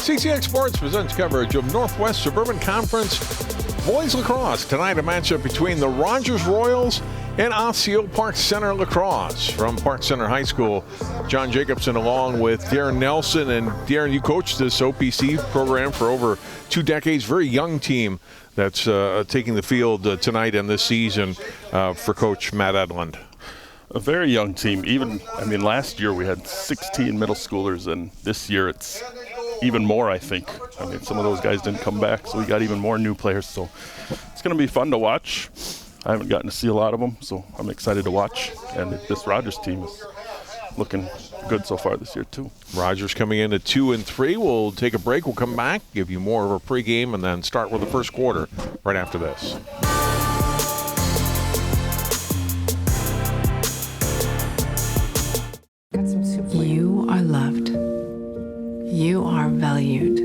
CCX Sports presents coverage of Northwest Suburban Conference Boys Lacrosse. Tonight, a matchup between the Rogers Royals and Osseo-Park Center Lacrosse. From Park Center High School, John Jacobson along with Darren Nelson. And Darren, you coached this OPC program for over 2 decades. Very young team that's taking the field tonight and this season for Coach Matt Edlund. A very young team. Last year we had 16 middle schoolers, and this year it's even more, I think. Some of those guys didn't come back, so we got even more new players. So it's going to be fun to watch. I haven't gotten to see a lot of them, so I'm excited to watch. And this Rogers team is looking good so far this year, too. Rogers coming in at 2-3. We'll take a break. We'll come back, give you more of a pregame, and then start with the first quarter right after this. You are loved. You are valued.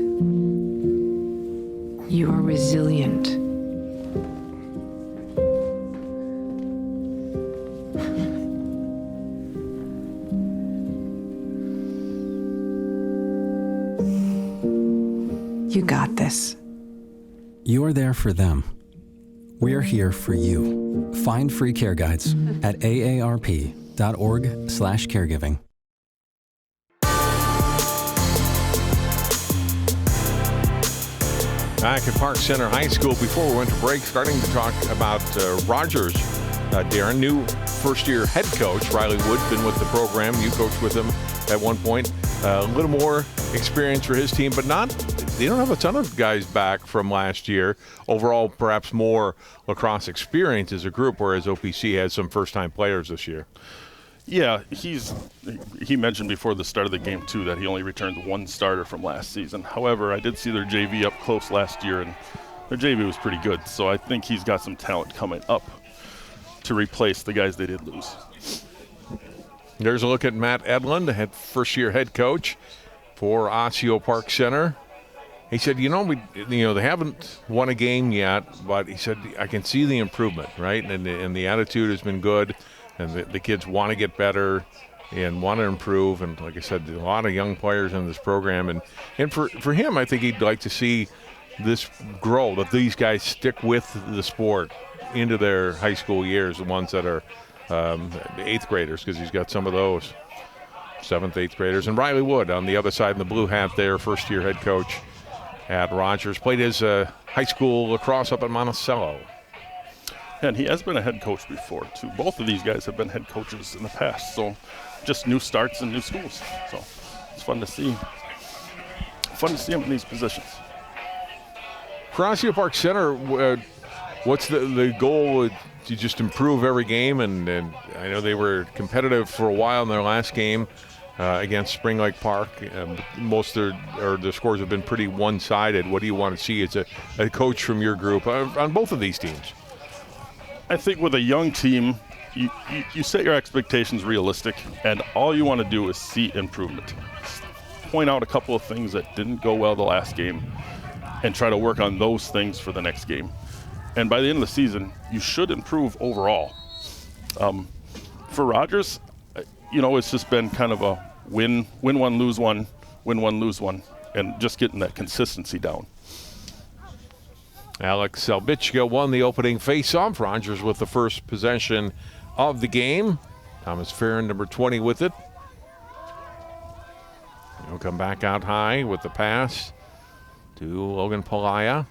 You are resilient. You got this. You're there for them. We're here for you. Find free care guides at aarp.org/caregiving. Back at Park Center High School, before we went to break, starting to talk about Rogers. Darren, new first-year head coach, Riley Wood, been with the program. You coached with him at one point. A little more experience for his team, but they don't have a ton of guys back from last year. Overall, perhaps more lacrosse experience as a group, whereas OPC has some first-time players this year. Yeah, he mentioned before the start of the game, too, that he only returned 1 starter from last season. However, I did see their JV up close last year, and their JV was pretty good. So I think he's got some talent coming up to replace the guys they did lose. There's a look at Matt Edlund, the first-year head coach for Osseo-Park Center. He said, they haven't won a game yet, but he said, I can see the improvement, right? And the attitude has been good. And the kids want to get better and want to improve. And like I said, a lot of young players in this program. And for him, I think he'd like to see this grow, that these guys stick with the sport into their high school years, the ones that are 8th graders, because he's got some of those, 7th, 8th graders. And Riley Wood on the other side in the blue hat there, first-year head coach at Rogers. Played his high school lacrosse up at Monticello. And he has been a head coach before, too. Both of these guys have been head coaches in the past, so just new starts in new schools. So it's fun to see. Fun to see them in these positions. For Osseo-Park Center, what's the goal to just improve every game? And I know they were competitive for a while in their last game against Spring Lake Park. Most of their scores have been pretty one-sided. What do you want to see as a coach from your group on both of these teams? I think with a young team, you set your expectations realistic, and all you want to do is see improvement. Point out a couple of things that didn't go well the last game and try to work on those things for the next game. And by the end of the season, you should improve overall. For Rogers, it's just been kind of a win one, lose one, win one, lose one, and just getting that consistency down. Alex Selbichka won the opening face-off. Rogers with the first possession of the game. Thomas Farron, number 20, with it. He'll come back out high with the pass to Logan Palaya.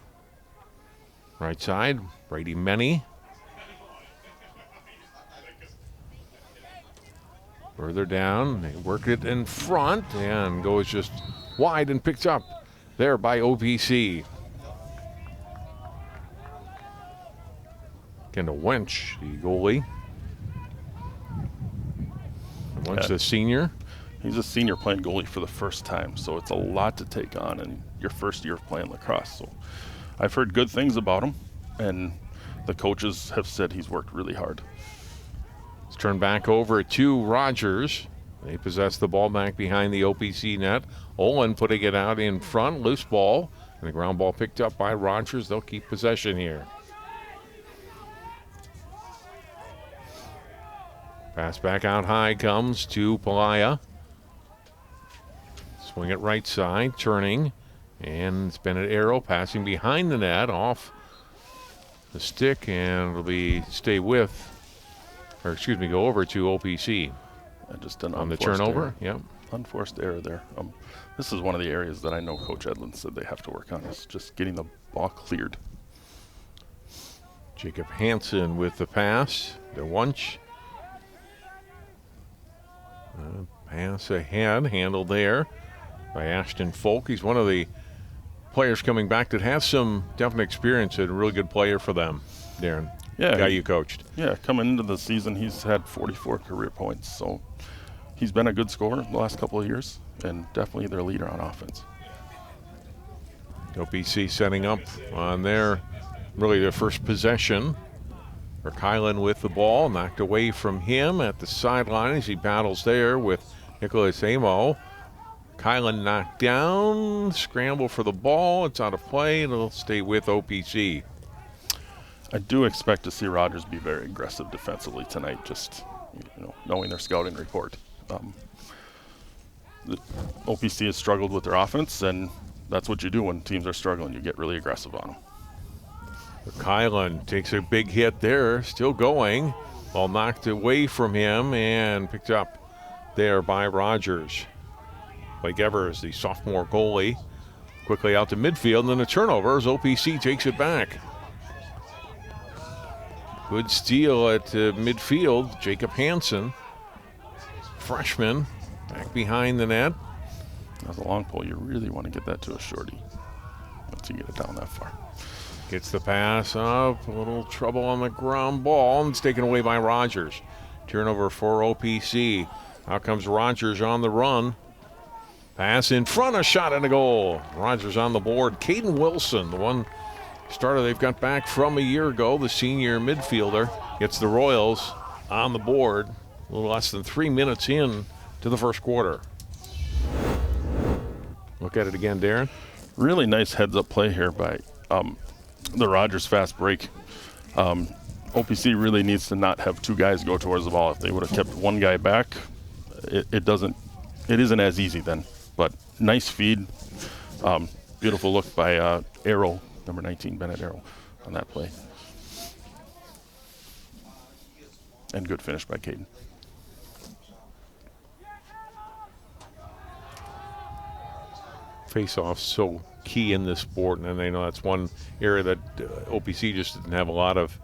Right side, Brady Menny. Further down, they work it in front and goes just wide and picked up there by OPC. Kendall Winch, the goalie. Winch, the senior. He's a senior playing goalie for the first time, so it's a lot to take on in your first year of playing lacrosse. So I've heard good things about him, and the coaches have said he's worked really hard. It's turned back over to Rogers. They possess the ball back behind the OPC net. Olin putting it out in front, loose ball, and the ground ball picked up by Rogers. They'll keep possession here. Pass back out high comes to Palaya. Swing it right side, turning And it's Bennett Arrow passing behind the net off the stick, and it'll be go over to OPC. And just an on the unforced turnover. error. Yep. Unforced error there. This is one of the areas that I know Coach Edlund said they have to work on, is just getting the ball cleared. Jacob Hansen with the pass. The Wunsch. Pass ahead, handled there by Ashton Folk. He's one of the players coming back that has some definite experience and a really good player for them, Darren. Yeah, Guy you coached. Yeah, coming into the season, he's had 44 career points, so he's been a good scorer the last couple of years and definitely their leader on offense. OPC setting up on their first possession. Kylan with the ball, knocked away from him at the sideline as he battles there with Nicholas Amo. Kylan knocked down, scramble for the ball. It's out of play, and it'll stay with OPC. I do expect to see Rogers be very aggressive defensively tonight, just knowing their scouting report. The OPC has struggled with their offense, and that's what you do when teams are struggling. You get really aggressive on them. Kylan takes a big hit there, still going. Ball knocked away from him and picked up there by Rogers. Blake Evers, the sophomore goalie, quickly out to midfield, and then a turnover as OPC takes it back. Good steal at midfield. Jacob Hansen, freshman, back behind the net. That's a long pole. You really want to get that to a shorty once you get it down that far. Gets the pass up, a little trouble on the ground ball, and it's taken away by Rogers. Turnover for OPC. Out comes Rogers on the run. Pass in front, a shot and a goal. Rogers on the board. Caden Wilson, the one starter they've got back from a year ago, the senior midfielder, gets the Royals on the board. A little less than 3 minutes in to the first quarter. Look at it again, Darren. Really nice heads-up play here by the Rogers fast break. OPC really needs to not have two guys go towards the ball. If they would have kept one guy back, it isn't as easy then. But nice feed. Beautiful look by Arrow, number 19, Bennett Arrow, on that play. And good finish by Caden. Face-off so key in this sport, and I know that's one area that OPC just didn't have a lot of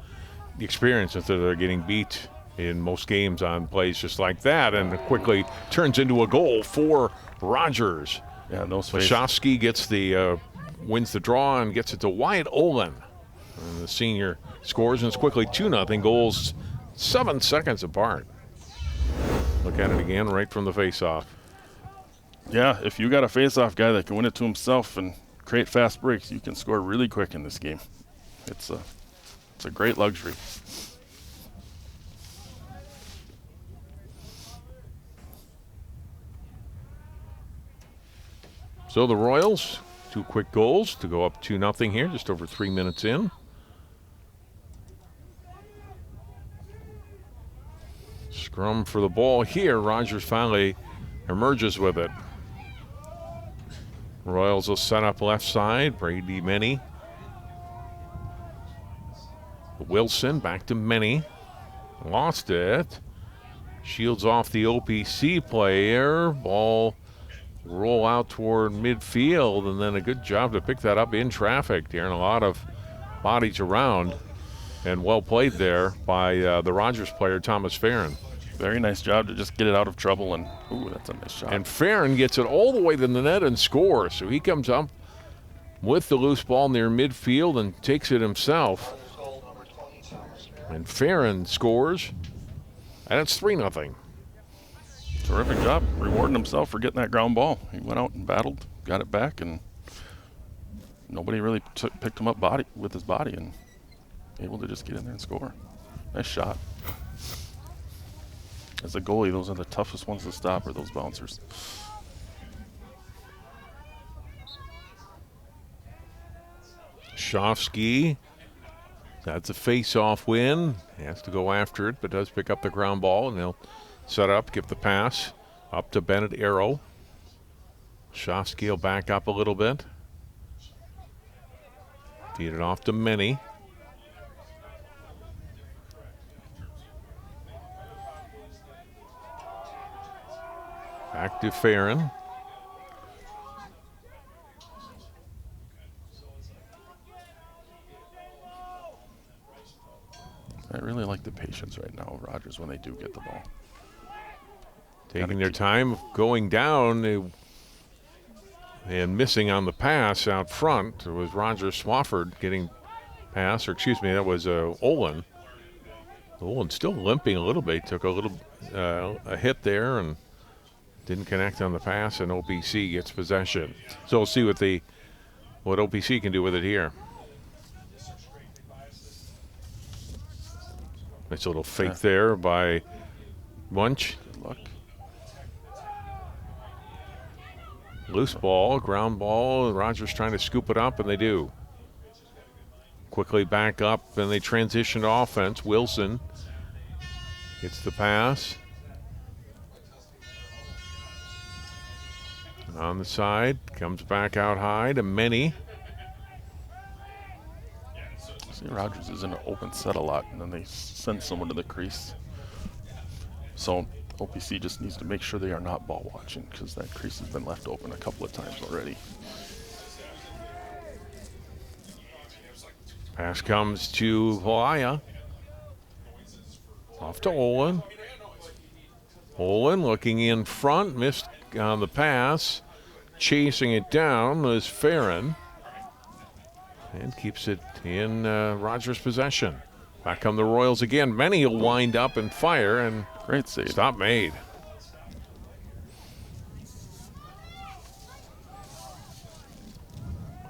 experience with. They're getting beat in most games on plays just like that, and it quickly turns into a goal for Rogers. Yeah, those Wachowski gets wins the draw and gets it to Wyatt Olin. And the senior scores, and it's quickly 2-0. Goals 7 seconds apart. Look at it again, right from the face-off. Yeah, if you got a face-off guy that can win it to himself and create fast breaks, you can score really quick in this game. It's a great luxury. So the Royals, 2 quick goals to go up 2-0 here, just over 3 minutes in. Scrum for the ball here. Rogers finally emerges with it. Royals will set up left side. Brady Menny. Wilson back to Menny. Lost it. Shields off the OPC player. Ball roll out toward midfield, and then a good job to pick that up in traffic. Darren, a lot of bodies around, and well played there by the Rogers player, Thomas Farron. Very nice job to just get it out of trouble, and ooh, that's a nice shot. And Farron gets it all the way to the net and scores. So he comes up with the loose ball near midfield and takes it himself. And Farron scores, and it's 3-0. Terrific job rewarding himself for getting that ground ball. He went out and battled, got it back, and nobody really picked him up with his body and able to just get in there and score. Nice shot. As a goalie, those are the toughest ones to stop, are those bouncers. Shofsky, that's a face-off win. He has to go after it, but does pick up the ground ball, and he'll set up, give the pass up to Bennett Arrow. Shofsky will back up a little bit. Feed it off to Many. Back to Farron. I really like the patience right now of Rogers when they do get the ball. Taking their time, going down and missing on the pass out front. It was Roger Swafford getting pass, or excuse me, that was Olin. Olin still limping a little bit. Took a little a hit there and didn't connect on the pass, and OPC gets possession. So we'll see what OPC can do with it here. Nice little fake there by Munch. Good luck. Loose ball, ground ball. Rogers trying to scoop it up, and they do. Quickly back up, and they transition to offense. Wilson gets the pass. On the side, comes back out high to Many. See, Rogers is in an open set a lot, and then they send someone to the crease. So OPC just needs to make sure they are not ball watching, because that crease has been left open a couple of times already. Pass comes to Halaya. Off to Olin. Olin looking in front, missed on the pass. Chasing it down was Farron. And keeps it in Rogers' possession. Back come the Royals again. Many will wind up and fire, and great save. Stop made.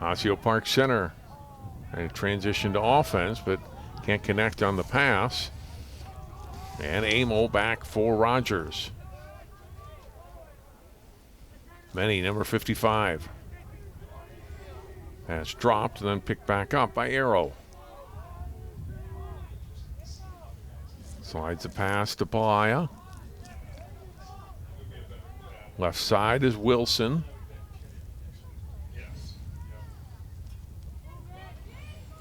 Osseo-Park Center. And transition to offense, but can't connect on the pass. And Amo back for Rogers. Many, number 55. Pass dropped and then picked back up by Arrow. Slides the pass to Palaya. Left side is Wilson.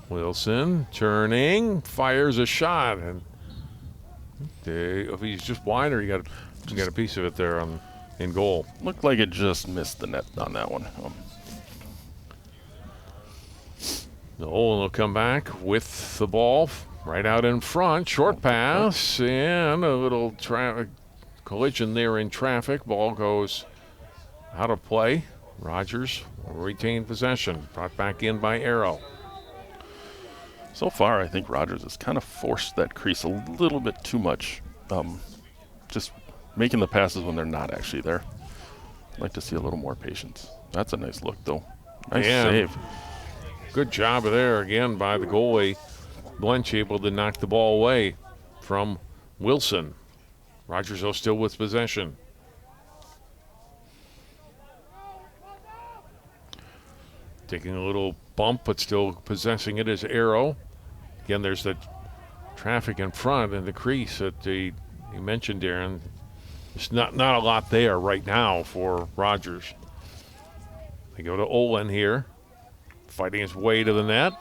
Wilson turning, fires a shot, and if he's just wide, or you got a piece of it there in goal. Looked like it just missed the net on that one. Nolan will come back with the ball right out in front. Short pass and a little collision there in traffic. Ball goes out of play. Rogers will retain possession. Brought back in by Arrow. So far, I think Rogers has kind of forced that crease a little bit too much. Just making the passes when they're not actually there. I'd like to see a little more patience. That's a nice look, though. Nice save. Good job there again by the goalie. Blench able to knock the ball away from Wilson. Rogers, though, still with possession. Taking a little bump, but still possessing it is Arrow. Again, there's the traffic in front and the crease that you mentioned, Darren. There's not a lot there right now for Rogers. They go to Olin here, fighting his way to the net.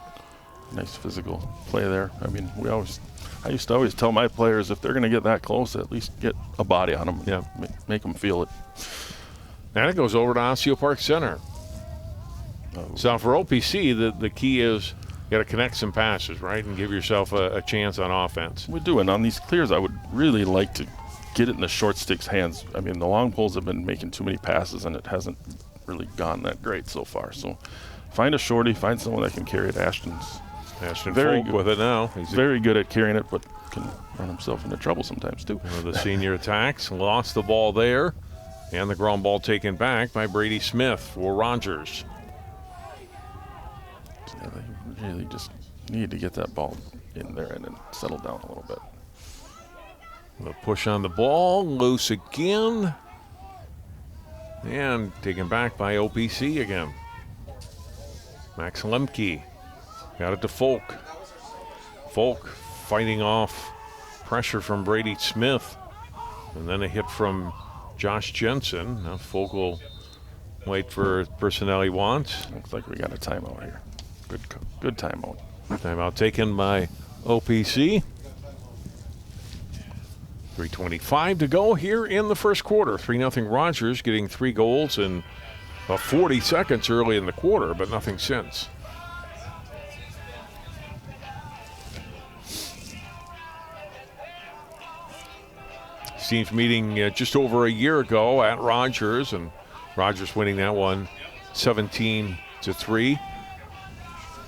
Nice physical play there. I mean, I used to always tell my players, if they're going to get that close, at least get a body on them. Yeah. Make them feel it. And it goes over to Osseo-Park Center. So for OPC, the key is you got to connect some passes, right, and give yourself a chance on offense. We do, and on these clears, I would really like to get it in the short stick's hands. I mean, the long poles have been making too many passes, and it hasn't really gone that great so far. So find a shorty, find someone that can carry it. Ashton very good with it now. He's very good at carrying it, but can run himself into trouble sometimes too. The senior attacks, lost the ball there, and the ground ball taken back by Brady Smith for Rogers. Yeah, they really just need to get that ball in there and then settle down a little bit. The push on the ball, loose again, and taken back by OPC again. Max Lemke got it to Folk. Folk fighting off pressure from Brady Smith, and then a hit from Josh Jensen. Now Folk will wait for personnel he wants. Looks like we got a timeout here. Good timeout. Timeout taken by OPC. 3:25 to go here in the first quarter. 3-0 Rogers, getting 3 goals in 40 seconds early in the quarter, but nothing since. Teams meeting just over a year ago at Rogers, and Rogers winning that one 17-3.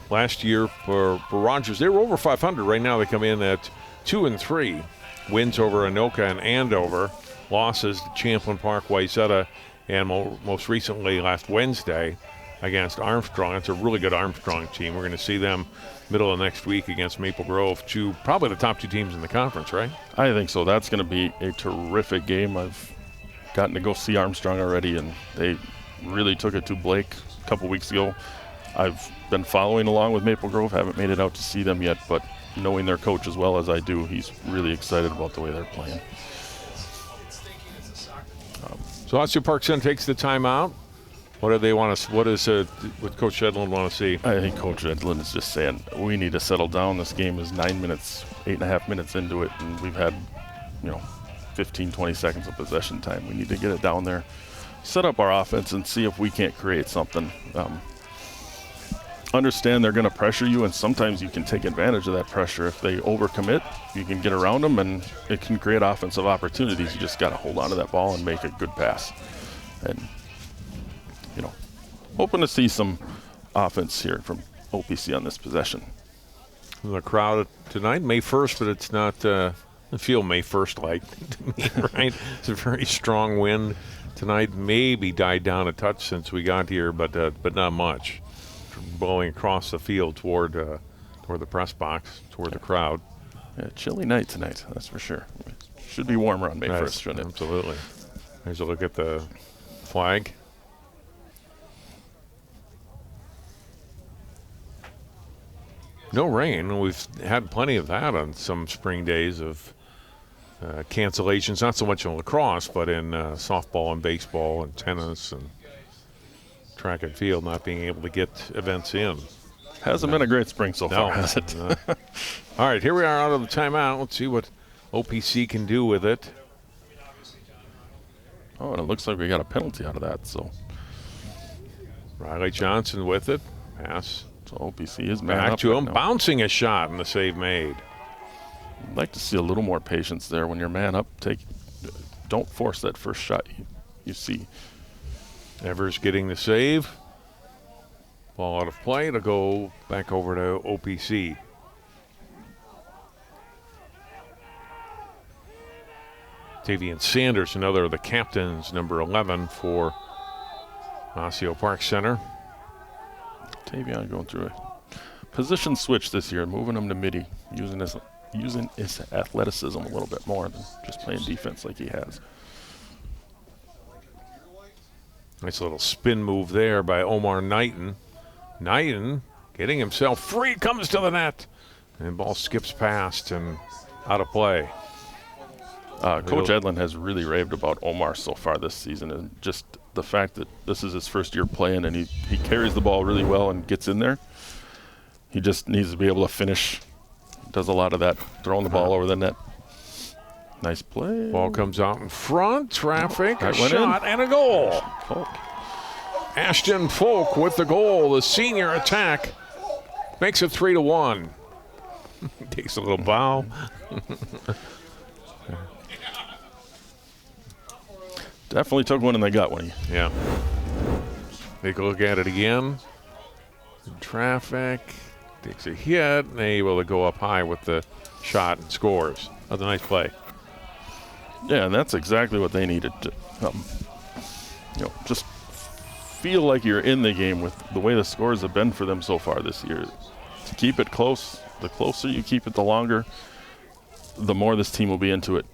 Last year for Rogers, they were over 500. Right now they come in at 2-3. Wins over Anoka and Andover. Losses to Champlain Park, Wayzata, and most recently last Wednesday against Armstrong. That's a really good Armstrong team. We're going to see them middle of next week against Maple Grove, probably the top 2 teams in the conference, right? I think so. That's going to be a terrific game. I've gotten to go see Armstrong already, and they really took it to Blake a couple weeks ago. I've been following along with Maple Grove, haven't made it out to see them yet, but knowing their coach as well as I do, he's really excited about the way they're playing. So Osseo-Park Center takes the timeout. What do they want to? What Coach Edlund want to see? I think Coach Edlund is just saying we need to settle down. This game is 9 minutes, 8.5 minutes into it, and we've had, 15, 20 seconds of possession time. We need to get it down there, set up our offense, and see if we can't create something. Understand they're going to pressure you, and sometimes you can take advantage of that pressure. If they overcommit, you can get around them, and it can create offensive opportunities. You just got to hold on to that ball and make a good pass. And, hoping to see some offense here from OPC on this possession. The crowd tonight, May 1st, but it's not, I feel May 1st-like to me, right? It's a very strong wind tonight. Maybe died down a touch since we got here, but not much. Blowing across the field toward the press box, toward the crowd. Yeah, chilly night tonight, that's for sure. Should be warmer on May 1st, shouldn't it? Absolutely. There's a look at the flag. No rain. We've had plenty of that on some spring days of cancellations, not so much in lacrosse, but in softball and baseball and tennis and track and field, not being able to get events in. Hasn't been a great spring so far, has it? No. All right, here we are out of the timeout. Let's see what OPC can do with it. Oh, and it looks like we got a penalty out of that, so. Riley Johnson with it. Pass. So OPC is man back up to right him, now. bouncing a shot, and the save made. I'd like to see a little more patience there when you're man up. Don't force that first shot you see. Evers getting the save. Ball out of play to go back over to OPC. Tavian Sanders, another of the captains, number 11 for Osseo-Park Center. Tavian going through a position switch this year, moving him to midi, using his athleticism a little bit more than just playing defense like he has. Nice little spin move there by Omar Knighton. Knighton getting himself free, comes to the net. And ball skips past and out of play. Coach Edlund has really raved about Omar so far this season, and just the fact that this is his first year playing and he carries the ball really well and gets in there. He just needs to be able to finish. Does a lot of that, throwing the ball over the net. Nice play. Ball comes out in front. Traffic, a went shot, and a goal. Folk. Ashton Folk with the goal. The senior attack makes it 3-1. Takes a little bow. Definitely took one in the gut when he. Yeah. Take a look at it again. Traffic. Takes a hit and able to go up high with the shot and scores. That's a nice play. Yeah, and that's exactly what they needed to, just feel like you're in the game with the way the scores have been for them so far this year. To keep it close, the closer you keep it, the longer, the more this team will be into it.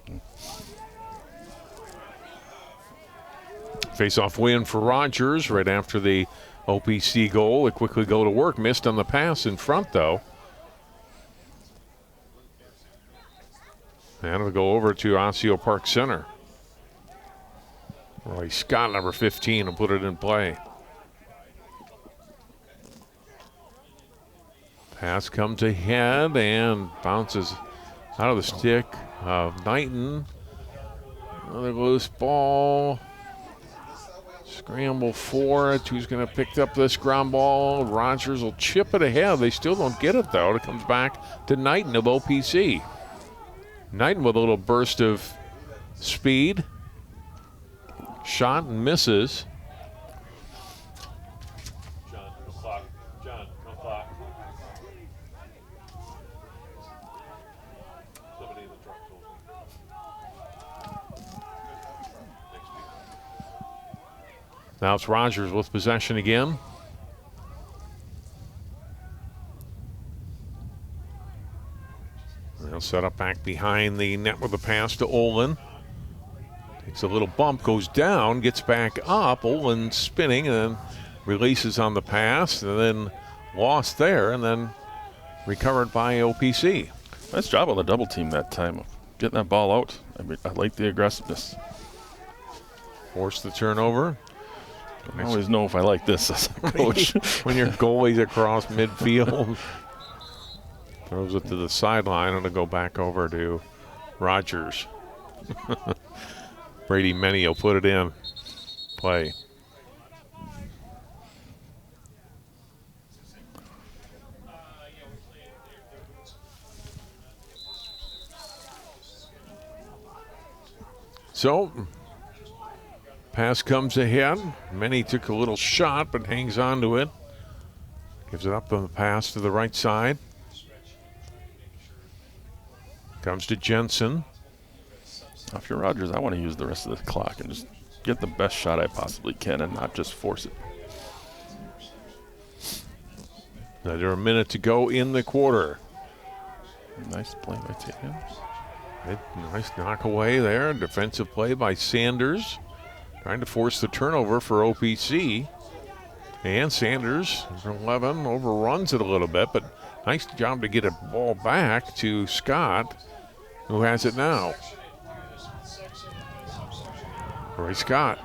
Face-off win for Rogers right after the OPC goal. They quickly go to work. Missed on the pass in front, though. And it'll go over to Osseo-Park Center. Roy Scott, number 15, will put it in play. Pass comes ahead and bounces out of the stick of Knighton. Another loose ball. Scramble for it. Who's going to pick up this ground ball? Rogers will chip it ahead. They still don't get it, though. It comes back to Knighton of OPC. Knighton with a little burst of speed. Shot and misses. Now it's Rogers with possession again. They'll set up back behind the net with a pass to Olin. Takes a little bump, goes down, gets back up. Olin spinning and then releases on the pass, and then lost there, and then recovered by OPC. Nice job on the double team that time, getting that ball out. I mean, I like the aggressiveness. Forced the turnover. I always know if I like this as a coach. When your goalie's across midfield. Throws it to the sideline, and it'll go back over to Rogers. Brady Menny will put it in play. So, pass comes ahead. Menny took a little shot, but hangs on to it. Gives it up on the pass to the right side. Comes to Jensen. Now, if you're Rogers, I want to use the rest of the clock and just get the best shot I possibly can and not just force it. Another a minute to go in the quarter. Nice play by Tatum. Nice knock away there. Defensive play by Sanders. Trying to force the turnover for OPC. And Sanders, number 11, overruns it a little bit, but nice job to get a ball back to Scott, who has it now. Roy Scott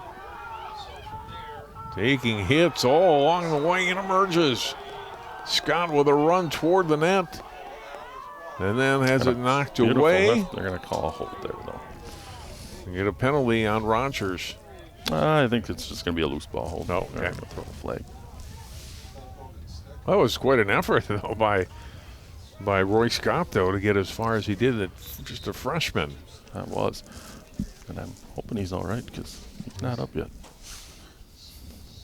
taking hits all along the way and emerges. Scott with a run toward the net. And then has it knocked away. Lift. They're going to call a hold there, though. And get a penalty on Rogers. I think it's just going to be a loose ball hold. No, They're going to throw the flag. That was quite an effort, though, by Roy Scott, though, to get as far as he did at just a freshman. That was. And I'm hoping he's all right because he's not up yet.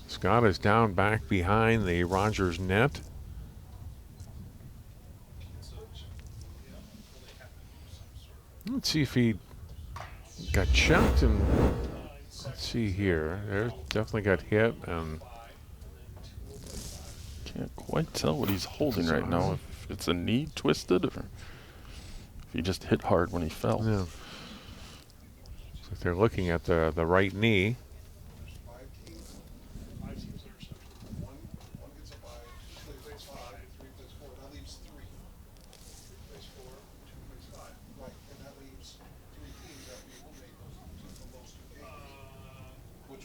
Scott is down back behind the Rogers net. Let's see if he got checked, and let's see here. There definitely got hit, and can't quite tell what he's holding right now. If it's a knee twisted, or if he just hit hard when he fell. yeah. So they're looking at the right knee.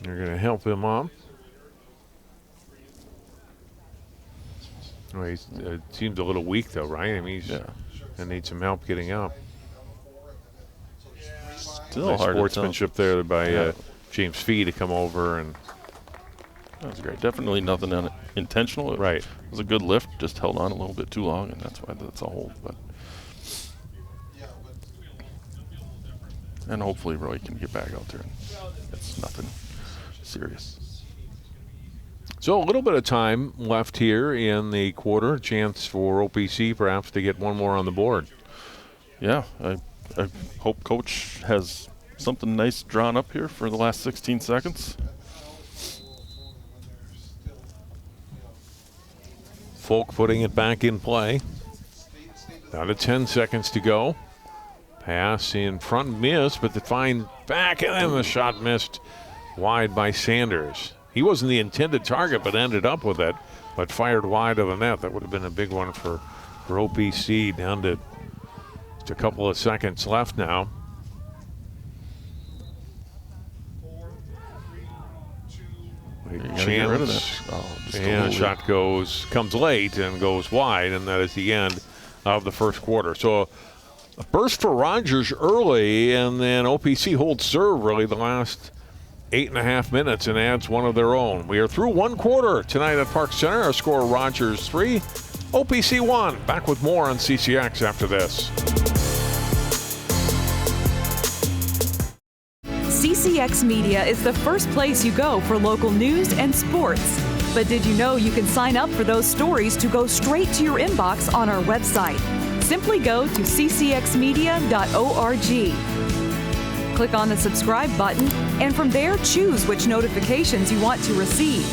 They're going to help him up. Well, he seems a little weak, though, right? I mean, he's going to need some help getting up. Still nice hard sportsmanship there by James Fee to come over. And that was great. Definitely nothing intentional. Right. It was a good lift, just held on a little bit too long, and that's why that's a hold. But and hopefully Roy can get back out there. And it's nothing serious. So a little bit of time left here in the quarter. Chance for OPC perhaps to get one more on the board. Yeah, I hope Coach has something nice drawn up here for the last 16 seconds. Folk putting it back in play. Down to 10 seconds to go. Pass in front, missed, but the fine back, and then the shot missed wide by Sanders. He wasn't the intended target, but ended up with it, but fired wide of the net. That would have been a big one for OPC. Down to just a couple of seconds left now. You gotta get rid of that. Just a little shot comes late and goes wide, and that is the end of the first quarter. So a burst for Rogers early, and then OPC holds serve really the last 8.5 minutes and adds one of their own. We are through one quarter tonight at Park Center. Our score: Rogers 3, OPC 1. Back with more on CCX after this. CCX Media is the first place you go for local news and sports. But did you know you can sign up for those stories to go straight to your inbox on our website? Simply go to ccxmedia.org. Click on the subscribe button, and from there choose which notifications you want to receive.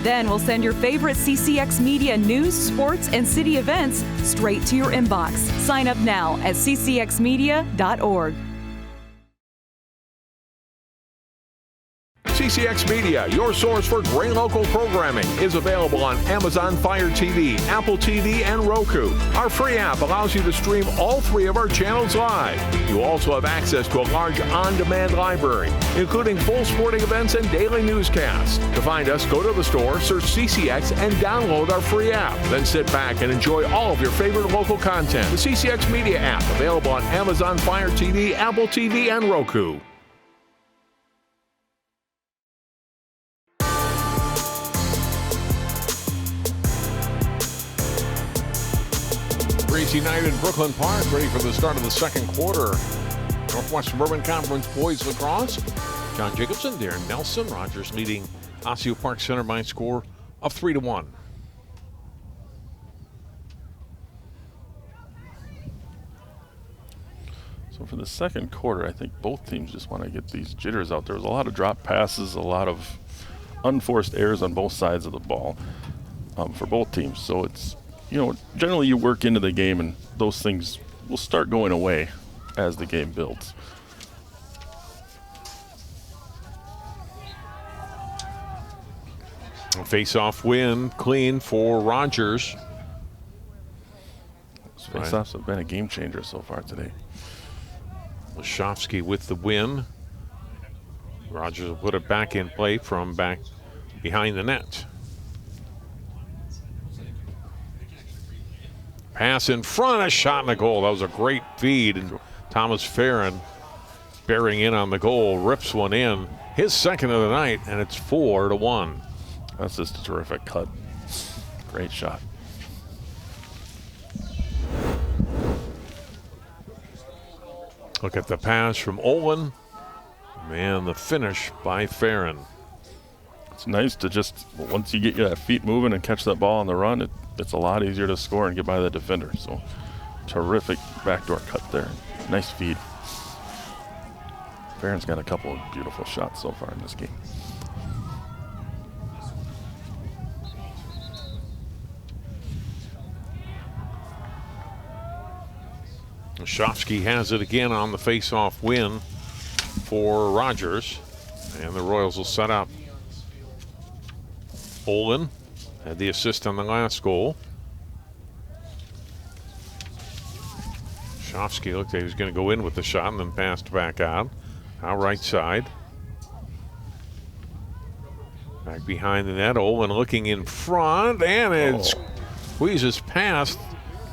Then we'll send your favorite CCX Media news, sports, and city events straight to your inbox. Sign up now at ccxmedia.org. CCX Media, your source for great local programming, is available on Amazon Fire TV, Apple TV, and Roku. Our free app allows you to stream all 3 of our channels live. You also have access to a large on-demand library, including full sporting events and daily newscasts. To find us, go to the store, search CCX, and download our free app. Then sit back and enjoy all of your favorite local content. The CCX Media app, available on Amazon Fire TV, Apple TV, and Roku. United Brooklyn Park ready for the start of the second quarter. Northwest Suburban Conference Boys Lacrosse. John Jacobson, Darren Nelson. Rogers leading Osseo-Park Center by a score of 3-1. So for the second quarter, I think both teams just want to get these jitters out. There was a lot of drop passes, a lot of unforced errors on both sides of the ball for both teams. So it's, generally you work into the game and those things will start going away as the game builds. A face-off win, clean for Rogers. Face-offs have been a game changer so far today. Lashofsky with the win. Rogers will put it back in play from back behind the net. Pass in front, a shot and a goal. That was a great feed. And Thomas Farron bearing in on the goal, rips one in. His second of the night, and it's 4-1. That's just a terrific cut. Great shot. Look at the pass from Olin. Man, the finish by Farron. It's nice to just, once you get your feet moving and catch that ball on the run, it's a lot easier to score and get by the defender. So terrific backdoor cut there. Nice feed. Farron's got a couple of beautiful shots so far in this game. Lashofsky has it again on the face-off win for Rogers. And the Royals will set up. Olin had the assist on the last goal. Lashofsky looked like he was going to go in with the shot and then passed back out. Now right side. Back behind the net. Olin looking in front, and it squeezes past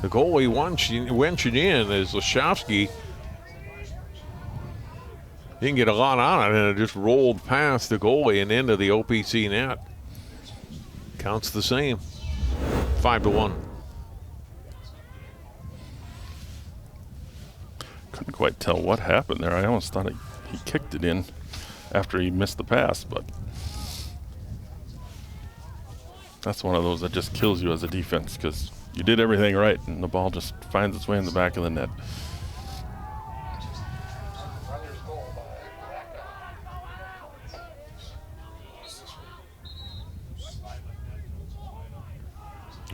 the goalie wenching in as Lashofsky didn't get a lot on it, and it just rolled past the goalie and into the OPC net. Counts the same. 5-1. Couldn't quite tell what happened there. I almost thought he kicked it in after he missed the pass, but that's one of those that just kills you as a defense because you did everything right and the ball just finds its way in the back of the net.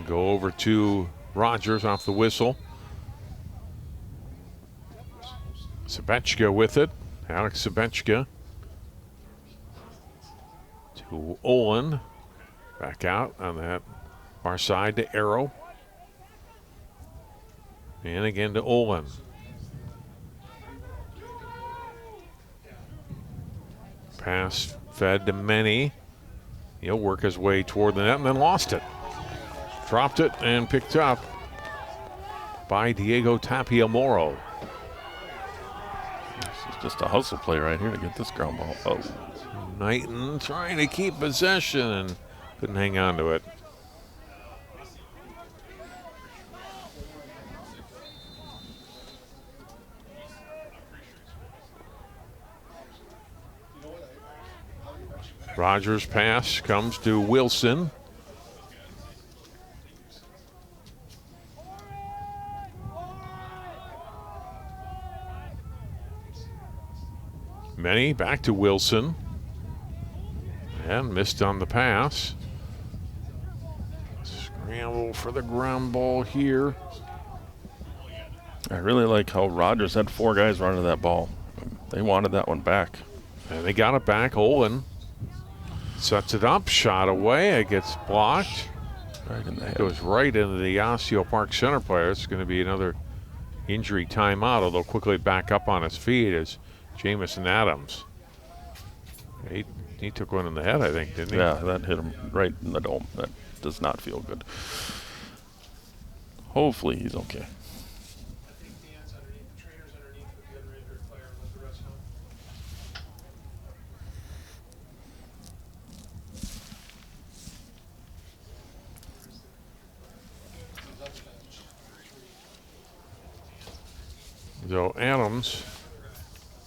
Go over to Rogers off the whistle. Sebechka with it. Alex Sebechka to Olin. Back out on that far side to Arrow. And again to Olin. Pass Fed to Many. He'll work his way toward the net and then lost it. Dropped it and picked up by Diego Tapia-Moro. This is just a hustle play right here to get this ground ball. Oh. Knighton trying to keep possession and couldn't hang on to it. Rogers' pass comes to Wilson. Many back to Wilson. And missed on the pass. Scramble for the ground ball here. I really like how Rogers had 4 guys running that ball. They wanted that one back. And they got it back. Olin sets it up, shot away. It gets blocked. Right in the head. Goes right into the Osseo-Park center player. It's going to be another injury timeout, although quickly back up on his feet is Jamison Adams. He took one in the head, I think, didn't he? Yeah, that hit him right in the dome. That does not feel good. Hopefully he's okay. So Adams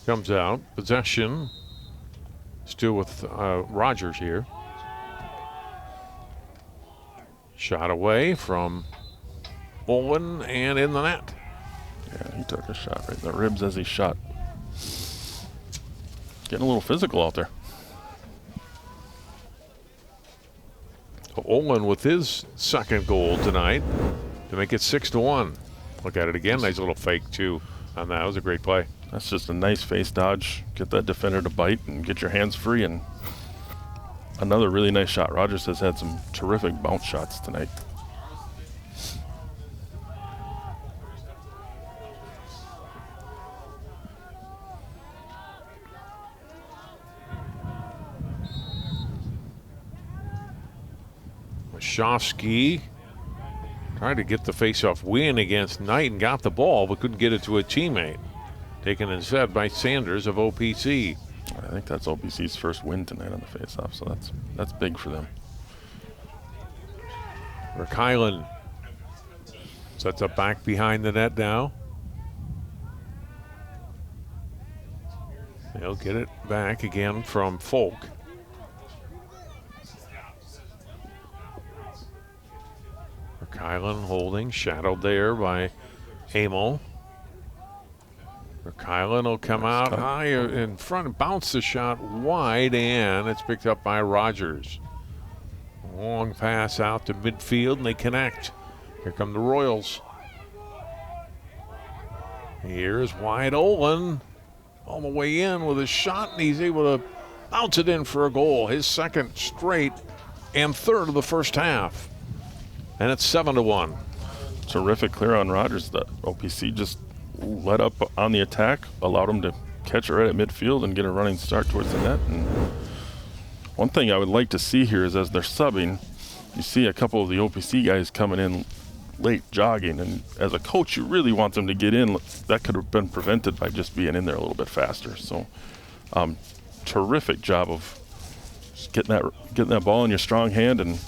comes out. Possession still with Rogers here. Shot away from Olin and in the net. Yeah, he took a shot right in the ribs as he shot. Getting a little physical out there. So Olin with his second goal tonight to make it 6-1. Look at it again. Nice little fake too on that. It was a great play. That's just a nice face dodge. Get that defender to bite and get your hands free. And another really nice shot. Rogers has had some terrific bounce shots tonight. Mashofsky tried to get the faceoff win against Knight and got the ball, but couldn't get it to a teammate. Taken instead by Sanders of OPC. I think that's OPC's first win tonight on the faceoff, so that's big for them. Kylan sets up back behind the net now. They'll get it back again from Folk. Kylan holding, shadowed there by Amo. Kylan will come out high in front and bounce the shot wide, and it's picked up by Rogers. Long pass out to midfield, and they connect. Here come the Royals. Here's Wyatt Olin all the way in with a shot, and he's able to bounce it in for a goal. His second straight and third of the first half. And it's 7-1. Terrific clear on Rogers. The OPC just let up on the attack, allowed him to catch it right at midfield and get a running start towards the net. And one thing I would like to see here is as they're subbing, you see a couple of the OPC guys coming in late jogging, and as a coach you really want them to get in. That could have been prevented by just being in there a little bit faster. So terrific job of just getting that ball in your strong hand and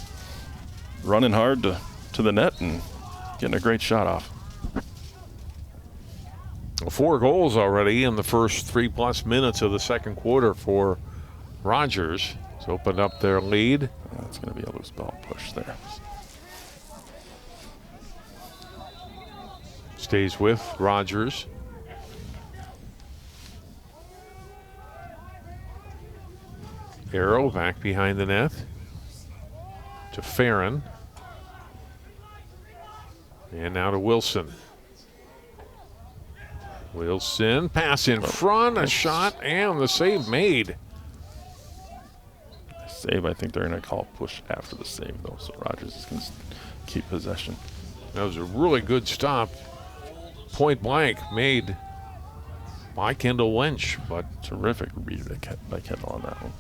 running hard to the net and getting a great shot off. 4 goals already in the first 3+ minutes of the second quarter for Rogers. It's opened up their lead. That's going to be a loose ball push there. Stays with Rogers. Arrow back behind the net to Farron. And now to Wilson. Wilson, pass in front, a shot, and the save made. Save, I think they're going to call push after the save, though, so Rogers is going to keep possession. That was a really good stop. Point blank made by Kendall Lynch, but terrific read by Kendall on that one.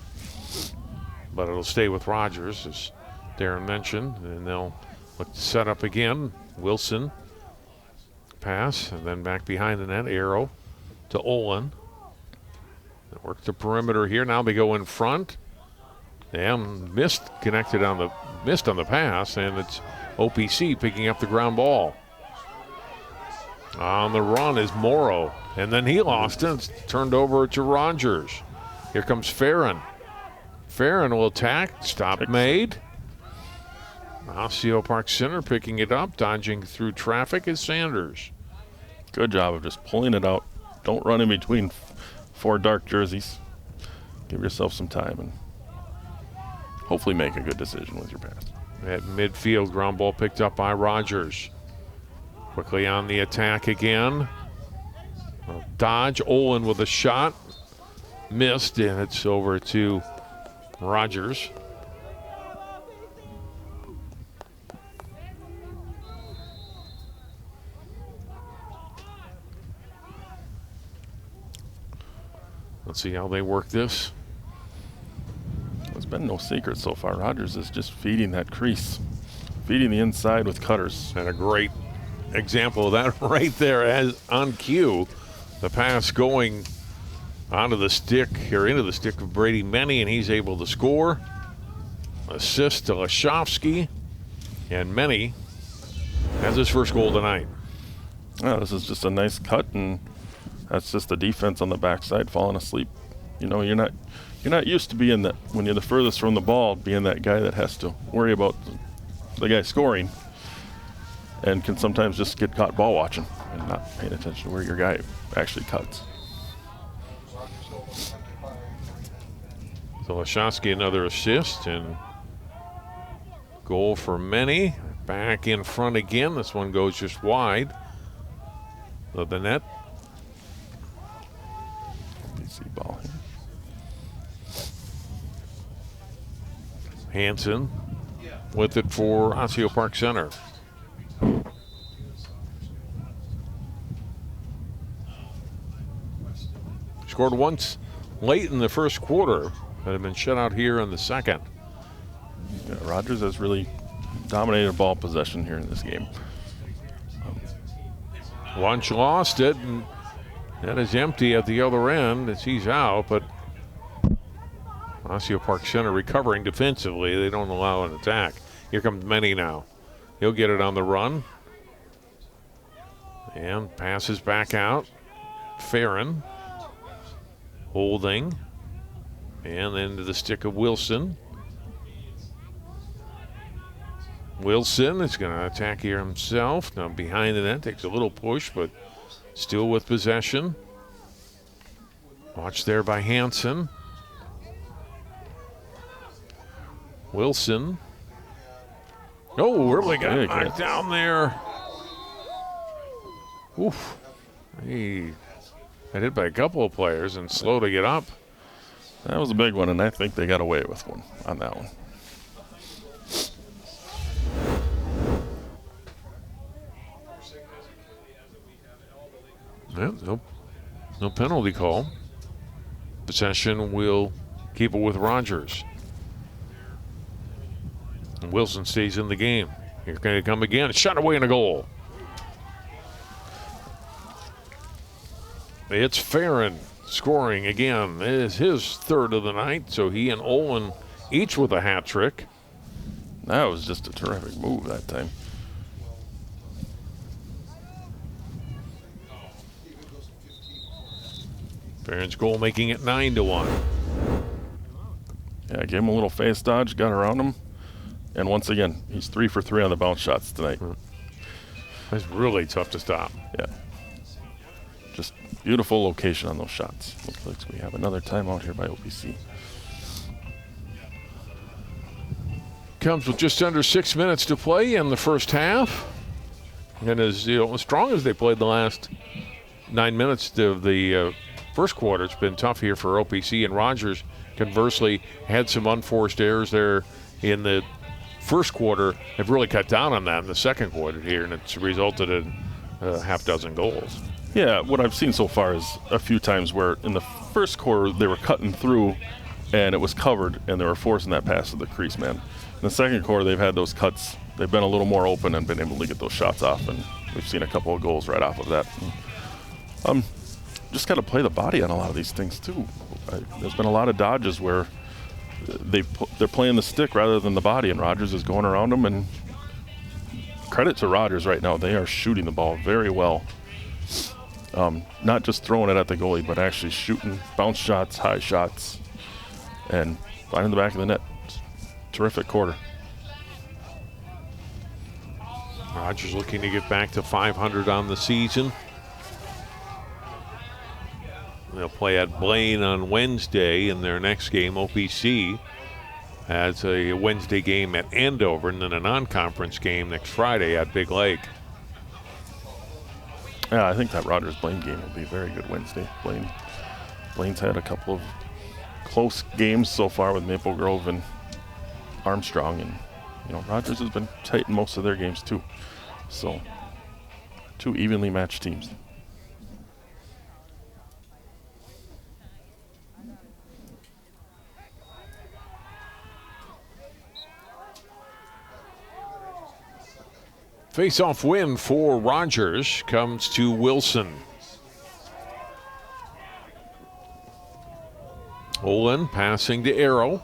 but it'll stay with Rogers, as Darren mentioned, and they'll look to set up again. Wilson pass, and then back behind the net, Arrow to Olin. They work the perimeter here. Now they go in front. And missed on the pass, and it's OPC picking up the ground ball. On the run is Morrow, and then he lost it. It's turned over to Rogers. Here comes Farron. Farron will attack. Stop made. Osseo-Park Center picking it up, dodging through traffic is Sanders. Good job of just pulling it out. Don't run in between 4 dark jerseys. Give yourself some time and hopefully make a good decision with your pass. At midfield, ground ball picked up by Rogers. Quickly on the attack again. Dodge, Olin with a shot. Missed, and it's over to Rogers. Let's see how they work this. There's been no secret so far. Rogers is just feeding that crease, feeding the inside with cutters. And a great example of that right there, as on cue. The pass going onto the stick, or into the stick of Brady Menny, and he's able to score. Assist to Lashovsky, and Menny has his first goal tonight. Yeah, this is just a nice cut, and that's just the defense on the backside falling asleep. You know, you're not used to being that, when you're the furthest from the ball, being that guy that has to worry about the guy scoring, and can sometimes just get caught ball watching and not paying attention to where your guy actually cuts. So Lashovsky another assist, and goal for Menny. Back in front again. This one goes just wide of the net. DC ball here. Hansen with it for Osseo-Park Center. Scored once late in the first quarter, but had been shut out here in the second. Yeah, Rogers has really dominated ball possession here in this game. Lunch lost it, and that is empty at the other end as he's out, but Osseo-Park Center recovering defensively. They don't allow an attack. Here comes Menny now. He'll get it on the run. And passes back out. Farron holding. And then to the stick of Wilson. Wilson is going to attack here himself. Now behind the net, takes a little push, but still with possession. Watched there by Hansen. Wilson. Oh, really got knocked down there. Oof. He got hit by a couple of players and slow to get up. That was a big one, and I think they got away with one on that one. Yeah, no penalty call. Possession will keep it with Rogers. And Wilson stays in the game. Here going to come again. Shot away in a goal. It's Farron scoring again. It is his third of the night, so he and Olin each with a hat trick. That was just a terrific move that time. Farron's goal making it 9-1. Yeah, gave him a little face dodge, got around him. And once again, he's 3 for 3 on the bounce shots tonight. That's really tough to stop. Yeah. Just beautiful location on those shots. Looks like we have another timeout here by OPC. Comes with just under 6 minutes to play in the first half. And as strong as they played the last 9 minutes of the first quarter, it's been tough here for OPC. And Rogers, conversely, had some unforced errors there in the first quarter, have really cut down on that in the second quarter here, and it's resulted in half dozen goals. Yeah, what I've seen so far is a few times where in the first quarter they were cutting through and it was covered, and they were forcing that pass to the crease man. In the second quarter, they've had those cuts. They've been a little more open and been able to get those shots off, and we've seen a couple of goals right off of that. Just got to play the body on a lot of these things too. There's been a lot of dodges where they're playing the stick rather than the body, and Rogers is going around them. And credit to Rogers right now; they are shooting the ball very well. Not just throwing it at the goalie, but actually shooting bounce shots, high shots, and finding the back of the net. Terrific quarter. Rogers looking to get back to 500 on the season. They'll play at Blaine on Wednesday in their next game. OPC has a Wednesday game at Andover and then a non-conference game next Friday at Big Lake. Yeah, I think that Rogers-Blaine game will be a very good Wednesday. Blaine's had a couple of close games so far with Maple Grove and Armstrong, and Rogers has been tight in most of their games too. So, two evenly matched teams. Face-off win for Rogers comes to Wilson. Olin passing to Arrow.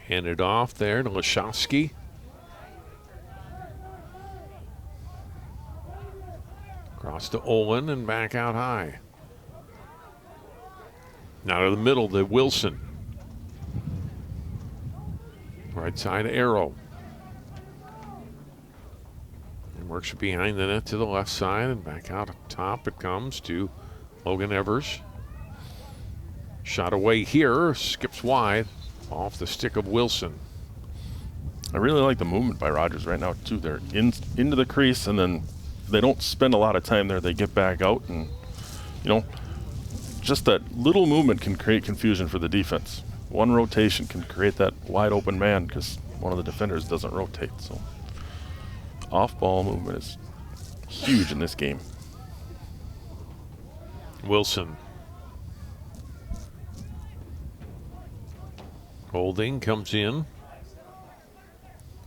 Handed off there to Lashowski. Across to Olin and back out high. Now to the middle to Wilson. Right side Arrow. And works it behind the net to the left side and back out top it comes to Logan Evers. Shot away here, skips wide off the stick of Wilson. I really like the movement by Rogers right now too. They're into the crease, and then they don't spend a lot of time there. They get back out, and just that little movement can create confusion for the defense. One rotation can create that wide open man because one of the defenders doesn't rotate. So off-ball movement is huge in this game. Wilson. Holding comes in.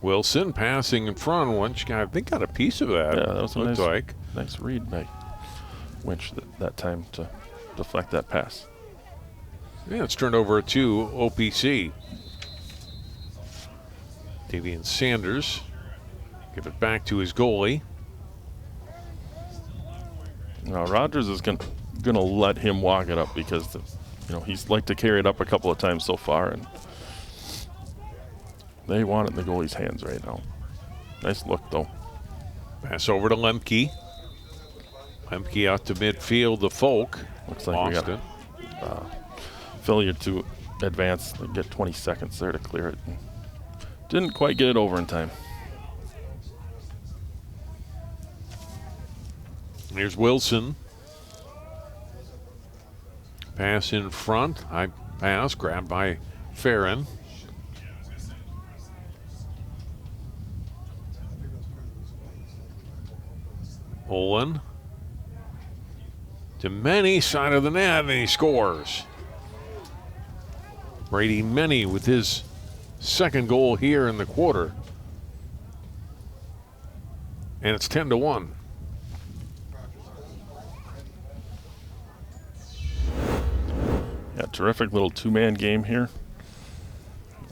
Wilson passing in front. Winch got, I think, got a piece of that. Yeah, that was a nice read by Winch that time to deflect that pass. Yeah, it's turned over to OPC. Davian Sanders give it back to his goalie. Now Rogers is going to let him walk it up because he's liked to carry it up a couple of times so far, and they want it in the goalie's hands right now. Nice look though. Pass over to Lemke. Lemke out to midfield to Folk. Looks like Austin. we got failure to advance, get 20 seconds there to clear it. Didn't quite get it over in time. Here's Wilson. Pass in front. High pass grabbed by Farron. Olin. To Many, side of the net, and he scores. Brady Many with his second goal here in the quarter. And it's 10-1. Yeah, terrific little two-man game here.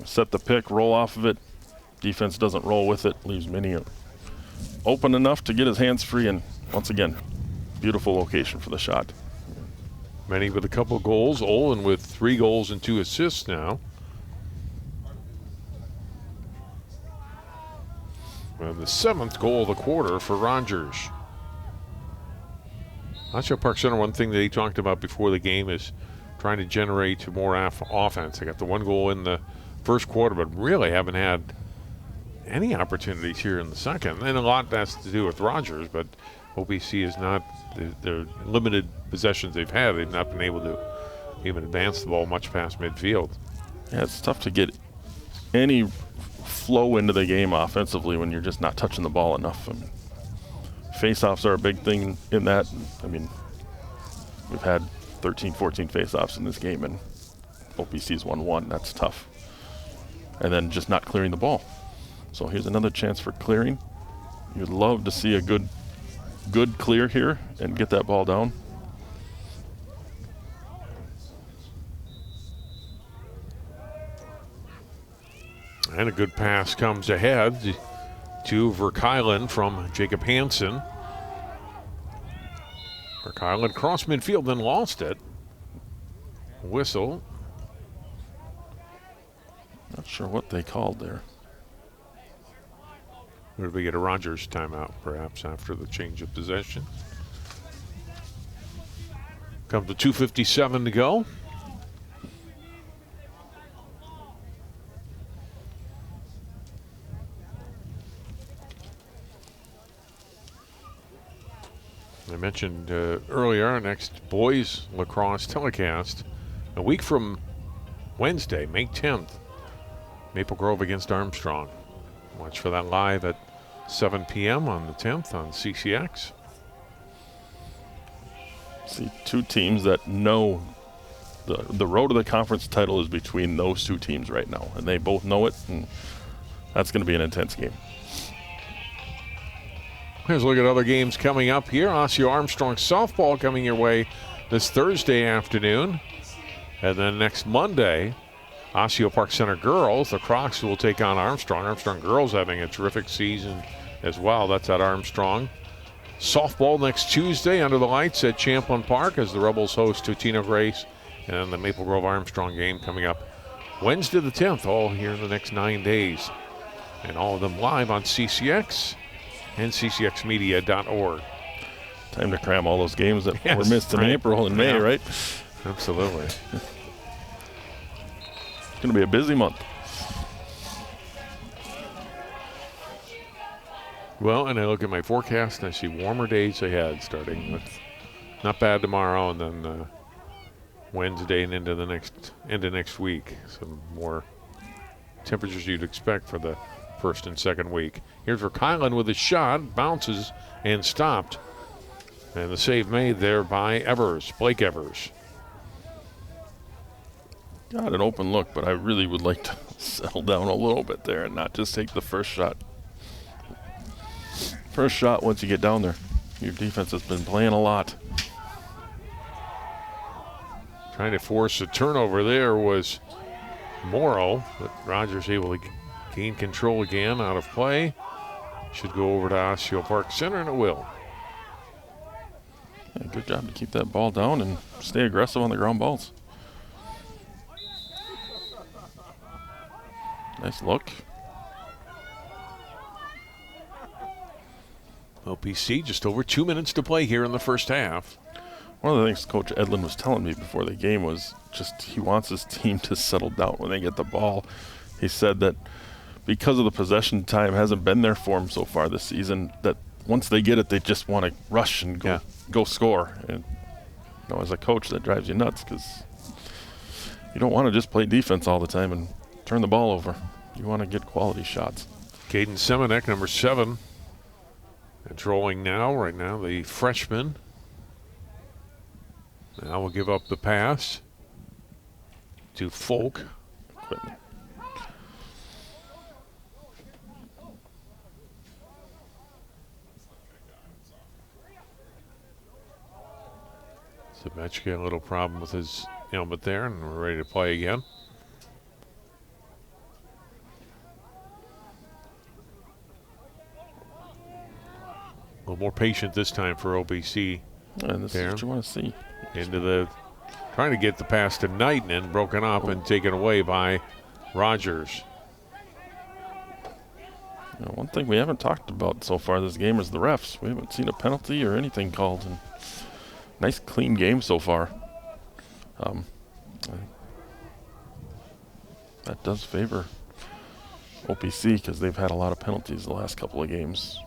Set the pick, roll off of it. Defense doesn't roll with it, leaves Mini open enough to get his hands free, and once again, beautiful location for the shot. Many with a couple goals. Olin with 3 goals and 2 assists now. And the 7th goal of the quarter for Rogers. Osseo-Park Center, one thing that he talked about before the game is trying to generate more offense. They got the 1 goal in the first quarter, but really haven't had any opportunities here in the second. And a lot has to do with Rogers, but OPC is not, the limited possessions they've had, they've not been able to even advance the ball much past midfield. Yeah, it's tough to get any flow into the game offensively when you're just not touching the ball enough. I mean, face-offs are a big thing in that. I mean, We've had 13, 14 face-offs in this game, and OPC's won 1. That's tough. And then just not clearing the ball. So here's another chance for clearing. You'd love to see a good clear here and get that ball down. And a good pass comes ahead to Verkylen from Jacob Hansen. Verkylen crossed midfield, then lost it. Whistle. Not sure what they called there. Would we get a Rogers timeout, perhaps, after the change of possession? Comes to 2:57 to go. I mentioned earlier, our next boys lacrosse telecast a week from Wednesday, May 10th, Maple Grove against Armstrong. Watch for that live at 7 p.m. on the 10th on CCX. See, two teams that know the road to the conference title is between those two teams right now, and they both know it, and that's going to be an intense game. Here's a look at other games coming up here. Osseo-Armstrong softball coming your way this Thursday afternoon. And then next Monday, Osseo-Park Center girls, the Crocs will take on Armstrong. Armstrong girls having a terrific season as well. That's at Armstrong. Softball next Tuesday under the lights at Champlin Park as the Rebels host Totino Grace. And then the Maple Grove Armstrong game coming up Wednesday the 10th, all here in the next 9 days. And all of them live on CCX and ccxmedia.org. Time to cram all those games that Yes, were missed in right. April and May, Yeah. right? Absolutely. It's going to be a busy month. Well, and I look at my forecast and I see warmer days ahead, starting with not bad tomorrow, and then Wednesday and into next week. Some more temperatures you'd expect for the first and second week. Here's Verkylen with a shot, bounces and stopped, and the save made there by Evers, Blake Evers. Got an open look, but I really would like to settle down a little bit there and not just take the first shot. First shot once you get down there. Your defense has been playing a lot. Trying to force a turnover there was Morrow, but Rogers able to gain control again out of play. Should go over to Osseo-Park Center, and it will. Yeah, good job to keep that ball down and stay aggressive on the ground balls. Nice look. OPC just over 2 minutes to play here in the first half. One of the things Coach Edlin was telling me before the game was just he wants his team to settle down when they get the ball. He said that because of the possession time hasn't been there for them so far this season, that once they get it, they just want to rush and go score. And as a coach, that drives you nuts because you don't want to just play defense all the time and turn the ball over. You want to get quality shots. Caden Semenek, number 7, controlling now. Right now, the freshman. Now we'll give up the pass to Folk. Equipment. Sebechka, a little problem with his helmet there, and we're ready to play again. A little more patient this time for OBC. And this is what you want to see. Trying to get the pass to Knighton, and broken up and taken away by Rogers. One thing we haven't talked about so far this game is the refs. We haven't seen a penalty or anything called. And nice clean game so far. That does favor OPC because they've had a lot of penalties the last couple of games.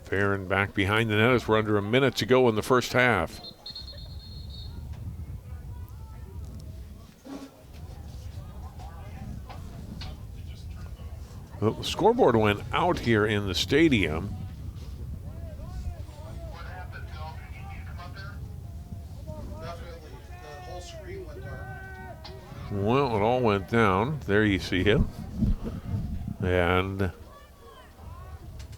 Farron back behind the net as we're under a minute to go in the first half. The scoreboard went out here in the stadium. Well, it all went down. There you see him. And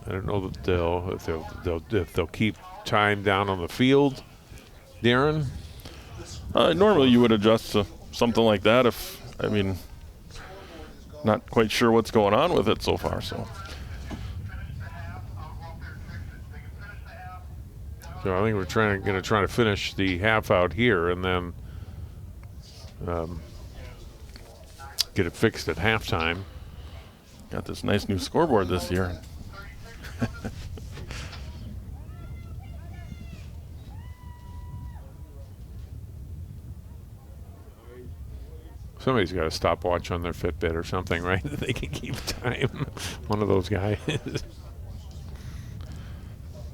I don't know that if they'll keep time down on the field, Darren. Normally you would adjust to something like that not quite sure what's going on with it so far. So I think we're going to try to finish the half out here and then get it fixed at halftime. got this nice new scoreboard this year. Somebody's got a stopwatch on their Fitbit or something, right? They can keep time. One of those guys.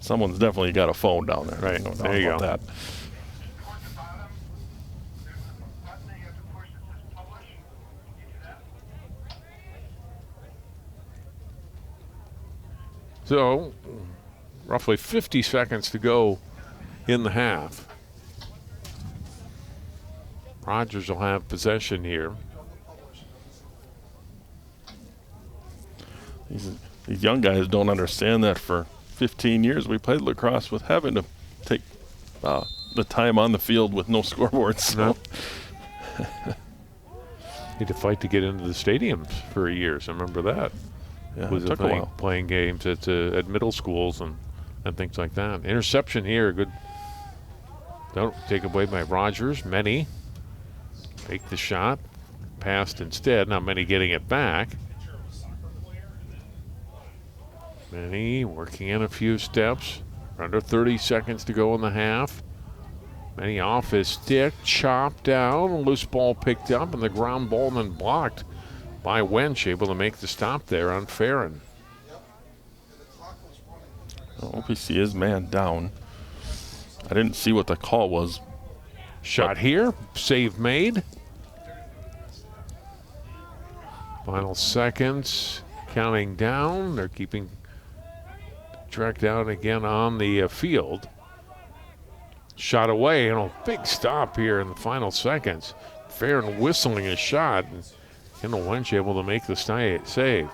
Someone's definitely got a phone down there. Right. No doubt There you about go. that. So, roughly 50 seconds to go in the half. Rogers will have possession here. These young guys don't understand that for 15 years we played lacrosse with having to take the time on the field with no scoreboards. So. No. Need to fight to get into the stadiums for years. I remember that. Yeah, Was it took a playing, while. playing games at middle schools and things like that. Interception here. Good. Don't take away by Rogers. Many take the shot. Passed instead. Now Many getting it back. Many working in a few steps. Under 30 seconds to go in the half. Many off his stick. Chopped down. Loose ball picked up. And the ground ball then blocked by Wench. Able to make the stop there on Farron. OPC is man down. I didn't see what the call was. Shot here. Save made. Final seconds. Counting down. They're keeping track down again on the field. Shot away, and a big stop here in the final seconds. Farron whistling a shot, and Kendall Wench able to make the save.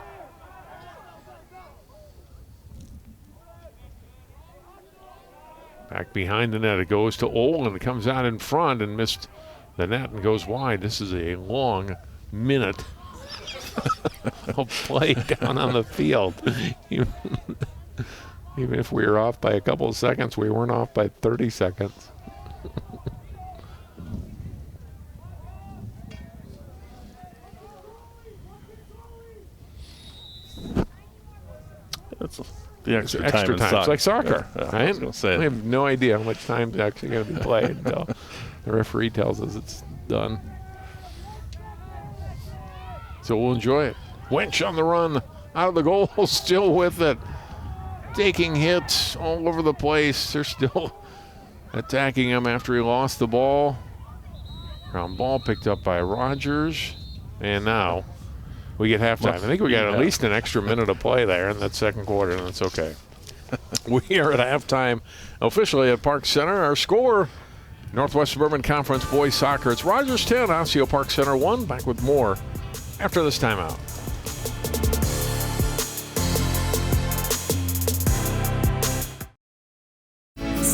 Back behind the net, it goes to Olin. It comes out in front and missed the net and goes wide. This is a long minute of play down on the field. Even if we were off by a couple of seconds, we weren't off by 30 seconds. That's the extra Extra time. time. It's like soccer, Yeah, right? I was going to say. We have no idea how much time is actually going to be played until the referee tells us it's done. So we'll enjoy it. Wench on the run, out of the goal, still with it. Taking hits all over the place. They're still attacking him after he lost the ball. Ground ball picked up by Rogers. And now we get halftime. I think we got at least an extra minute of play there in that second quarter, and that's okay. We are at halftime officially at Park Center. Our score, Northwest Suburban Conference Boys Soccer. It's Rogers 10, Osseo-Park Center 1. Back with more after this timeout.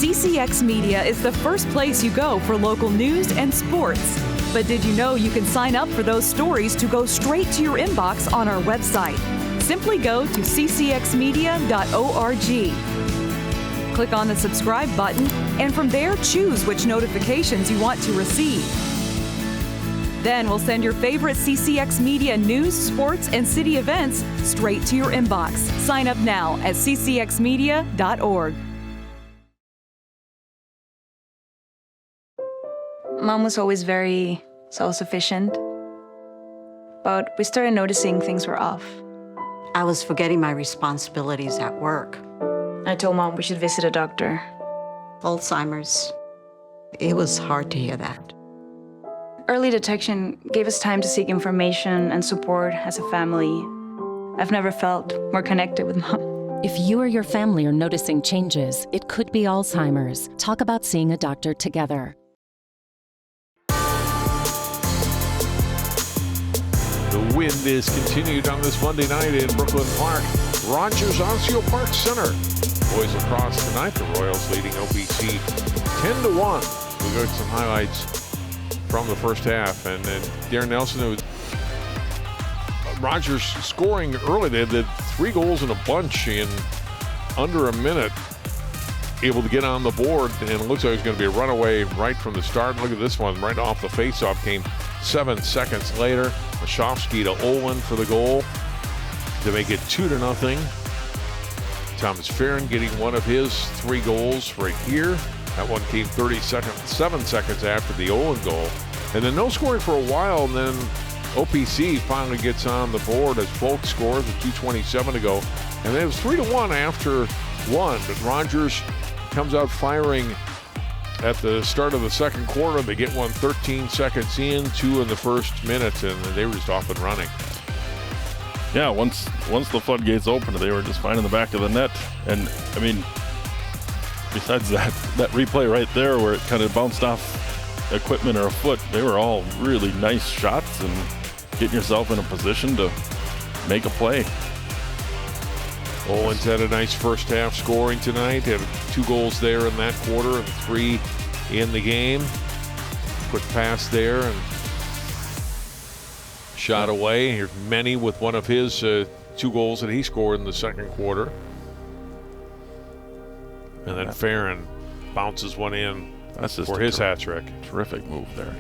CCX Media is the first place you go for local news and sports. But did you know you can sign up for those stories to go straight to your inbox on our website? Simply go to ccxmedia.org. Click on the subscribe button, and from there choose which notifications you want to receive. Then we'll send your favorite CCX Media news, sports, and city events straight to your inbox. Sign up now at ccxmedia.org. Mom was always very self-sufficient, but we started noticing things were off. I was forgetting my responsibilities at work. I told Mom we should visit a doctor. Alzheimer's. It was hard to hear that. Early detection gave us time to seek information and support as a family. I've never felt more connected with Mom. If you or your family are noticing changes, it could be Alzheimer's. Talk about seeing a doctor together. wind is continued on this Monday night in Brooklyn Park. Rogers Osseo-Park Center. Boys lacrosse tonight. The Royals leading OPC 10-1. We got some highlights from the first half. And then Darren Nelson, who Rogers scoring early. They did 3 goals in a bunch in under a minute. Able to get on the board, and it looks like it's going to be a runaway right from the start. Look at this one, right off the faceoff, came 7 seconds later. Mashofsky to Olin for the goal to make it 2-0. Thomas Farron getting one of his 3 goals right here. That one came 7 seconds after the Olin goal. And then no scoring for a while, and then OPC finally gets on the board as Folk scores with 2:27 to go. And it was 3-1 after one, but Rogers comes out firing at the start of the second quarter. They get one 13 seconds in, 2 in the first minute, and they were just off and running. Yeah, once the floodgates opened, they were just fine in the back of the net. And I mean, besides that replay right there where it kind of bounced off equipment or a foot, they were all really nice shots and getting yourself in a position to make a play. Olin's had a nice first half scoring tonight. Had 2 goals there in that quarter and 3 in the game. Quick pass there and shot away. Here's Menny with one of his 2 goals that he scored in the second quarter. And then Farron bounces one in for his hat trick. Terrific move there.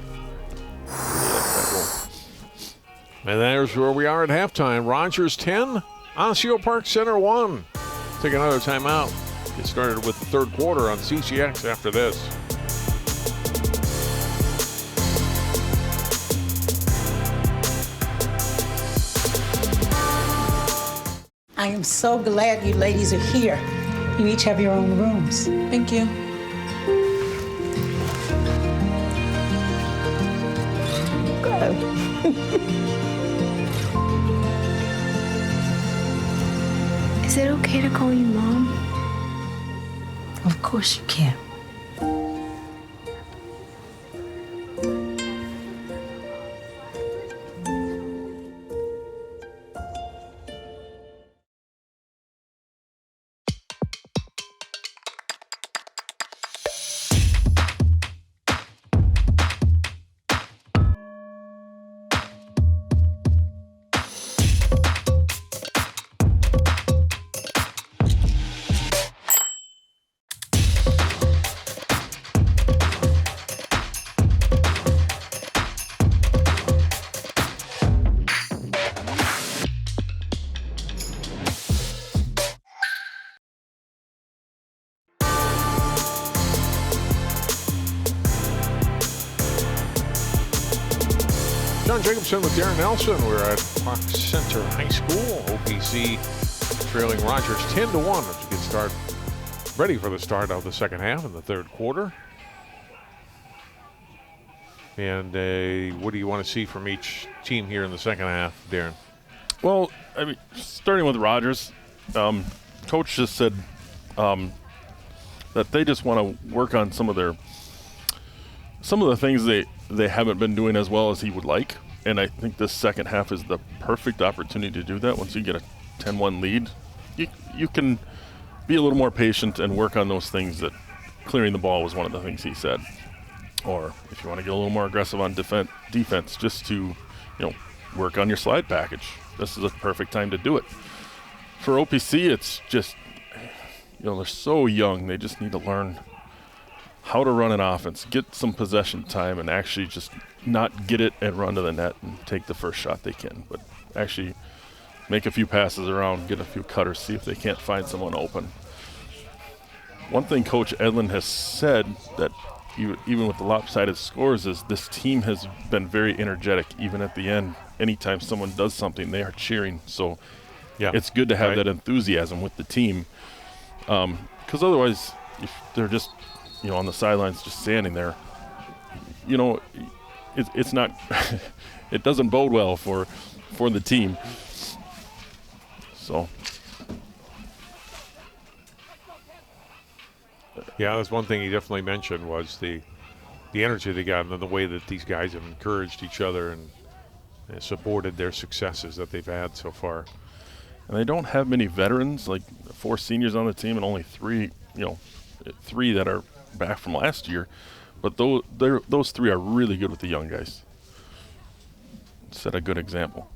And there's where we are at halftime. Rogers 10. Osseo-Park Center 1. Take another timeout. Get started with the third quarter on CCX after this. I am so glad you ladies are here. You each have your own rooms. Thank you. Is it okay to call you Mom? Of course you can. John Jacobson with Darren Nelson. We're at Park Center High School. OPC trailing Rogers 10-1 as we get ready for the start of the second half in the third quarter. And what do you want to see from each team here in the second half, Darren? Well, I mean, starting with Rogers, Coach just said that they just want to work on some of the things they haven't been doing as well as he would like. And I think this second half is the perfect opportunity to do that. Once you get a 10-1 lead, you can be a little more patient and work on those things. That clearing the ball was one of the things he said. Or if you want to get a little more aggressive on defense, just to work on your slide package. This is a perfect time to do it. For OPC, it's just they're so young. They just need to learn how to run an offense, get some possession time, and actually just not get it and run to the net and take the first shot they can, but actually make a few passes around, get a few cutters, see if they can't find someone open. One thing Coach Edlin has said that even with the lopsided scores is this team has been very energetic even at the end. Anytime someone does something, they are cheering. So it's good to have that enthusiasm with the team, because otherwise if they're just on the sidelines just standing there, it's not it doesn't bode well for the team. So yeah, that's one thing he definitely mentioned was the energy they got and the way that these guys have encouraged each other and supported their successes that they've had so far. And they don't have many veterans, like 4 seniors on the team and only 3 that are back from last year. But those 3 are really good with the young guys. Set a good example.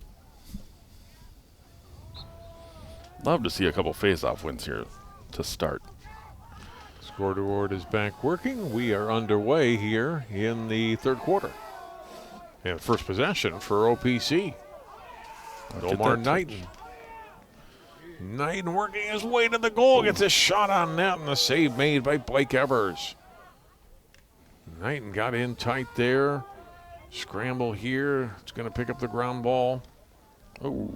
Love to see a couple face-off wins here to start. Scoreboard is back working. We are underway here in the third quarter. And first possession for OPC. Omar Knighton. Knighton working his way to the goal. Gets a shot on net and a save made by Blake Evers. Knighton got in tight there. Scramble here. It's going to pick up the ground ball. Oh.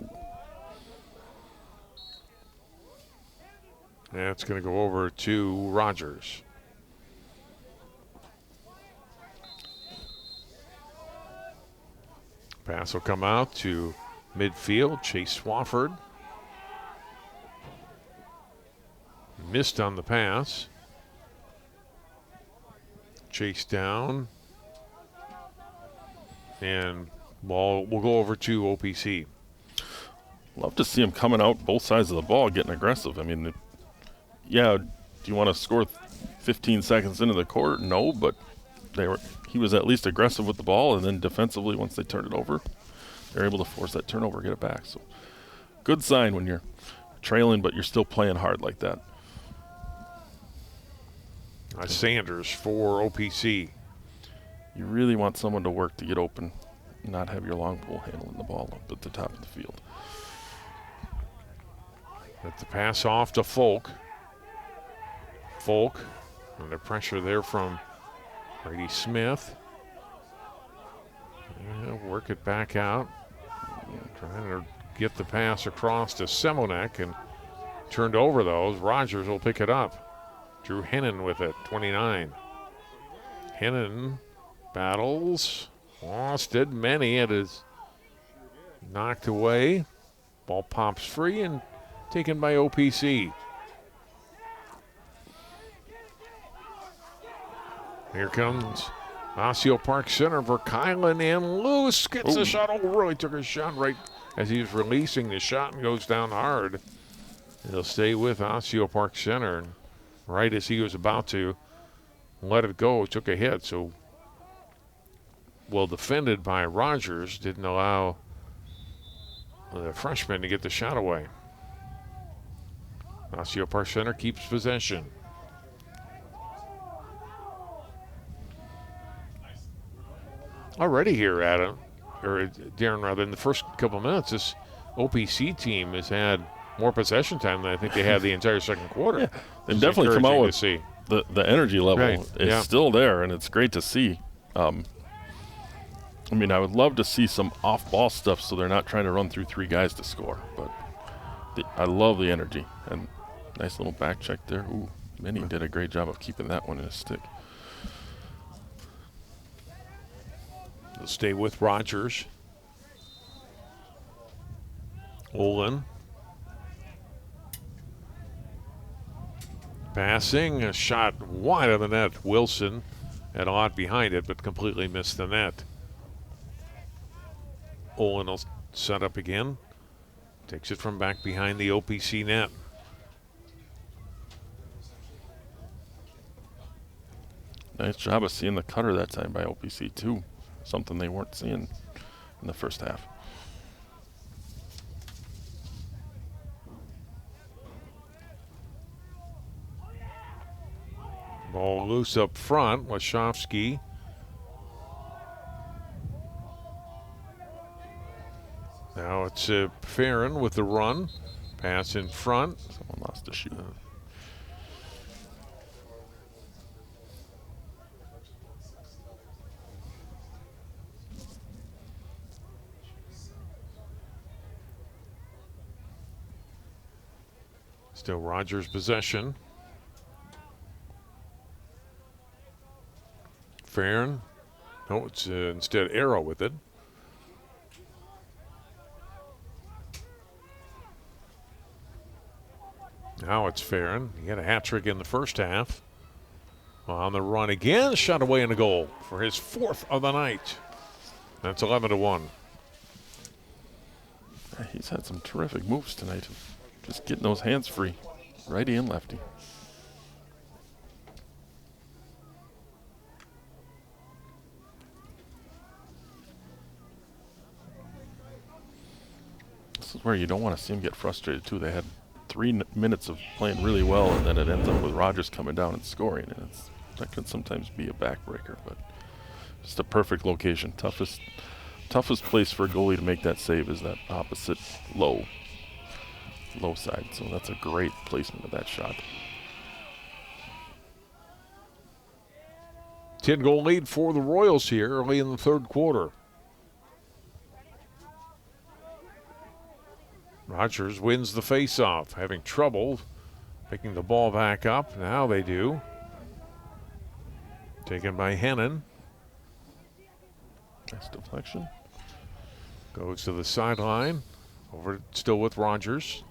That's going to go over to Rogers. Pass will come out to midfield. Chase Swafford. Missed on the pass. Chase down. And ball will go over to OPC. Love to see him coming out both sides of the ball, getting aggressive. I mean, yeah, do you want to score 15 seconds into the quarter? No, but he was at least aggressive with the ball, and then defensively, once they turned it over, they're able to force that turnover, get it back. So good sign when you're trailing, but you're still playing hard like that. Sanders for OPC. You really want someone to work to get open, not have your long pole handling the ball up at the top of the field. Let the pass off to Folk. Folk, under pressure there from Brady Smith. Yeah, work it back out. Trying to get the pass across to Semonek and turned over those. Rogers will pick it up. Drew Hennon with it, 29. Hennon battles. Lost it many. It is knocked away. Ball pops free and taken by OPC. Here comes Osseo-Park Center for Kylan, and loose. Gets the shot. Oh, really took a shot right as he was releasing the shot and goes down hard. He'll stay with Osseo-Park Center. Right as he was about to let it go, took a hit. So well defended by Rogers. Didn't allow the freshman to get the shot away. Osseo-Park Center keeps possession. Already here, Darren, rather, in the first couple of minutes, this OPC team has had more possession time than I think they had the entire second quarter. Yeah, they've definitely come out with see. The energy level is still there, and it's great to see. I mean, I would love to see some off-ball stuff so they're not trying to run through 3 guys to score. But I love the energy. And nice little back check there. Ooh, Minnie did a great job of keeping that one in his stick. They'll stay with Rogers. Olin. Passing, a shot wide of the net. Wilson had a lot behind it, but completely missed the net. Olin will set up again. Takes it from back behind the OPC net. Nice job of seeing the cutter that time by OPC too. Something they weren't seeing in the first half. Ball loose up front. Lashovsky. Now it's Farron with the run. Pass in front. Someone lost a shoe. Still Rogers' possession. Farron. No, it's instead Arrow with it. Now it's Farron. He had a hat trick in the first half. On the run again, shot away in a goal for his 4th of the night. That's 11-1. He's had some terrific moves tonight. Just getting those hands free, righty and lefty. This is where you don't want to see him get frustrated too. They had 3 minutes of playing really well, and then it ends up with Rogers coming down and scoring, and that can sometimes be a backbreaker. But just a perfect location. Toughest place for a goalie to make that save is that opposite low side. So that's a great placement of that shot. 10-goal lead for the Royals here early in the third quarter. Rogers wins the faceoff, having trouble picking the ball back up. Now they do. Taken by Hennon. Nice deflection. Goes to the sideline. Over still with Rogers.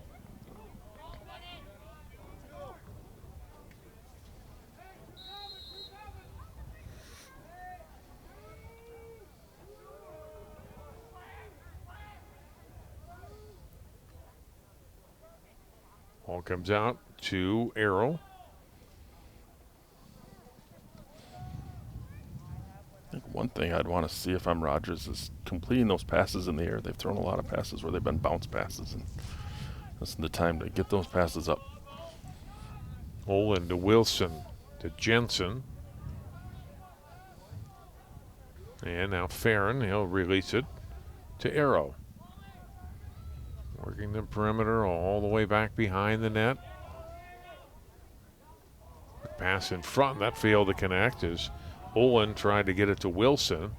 Ball comes out to Arrow. I think one thing I'd want to see if I'm Rogers is completing those passes in the air. They've thrown a lot of passes where they've been bounce passes, and this is the time to get those passes up. Olin to Wilson to Jensen. And now Farron, he'll release it to Arrow. Working the perimeter all the way back behind the net. The pass in front, that failed to connect as Olin tried to get it to Wilson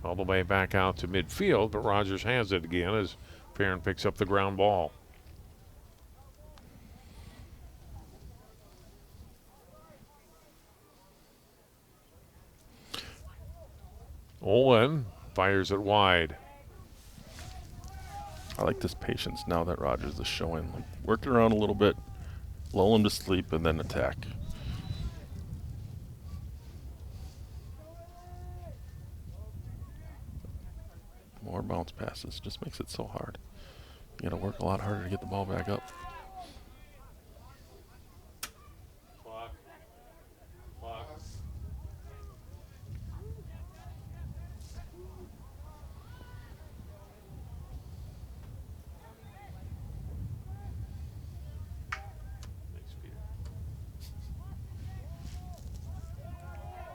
all the way back out to midfield, but Rogers has it again as Farron picks up the ground ball. Olin fires it wide. I like this patience now that Rogers is showing. Like, work it around a little bit, lull him to sleep, and then attack. More bounce passes just makes it so hard. You got to work a lot harder to get the ball back up.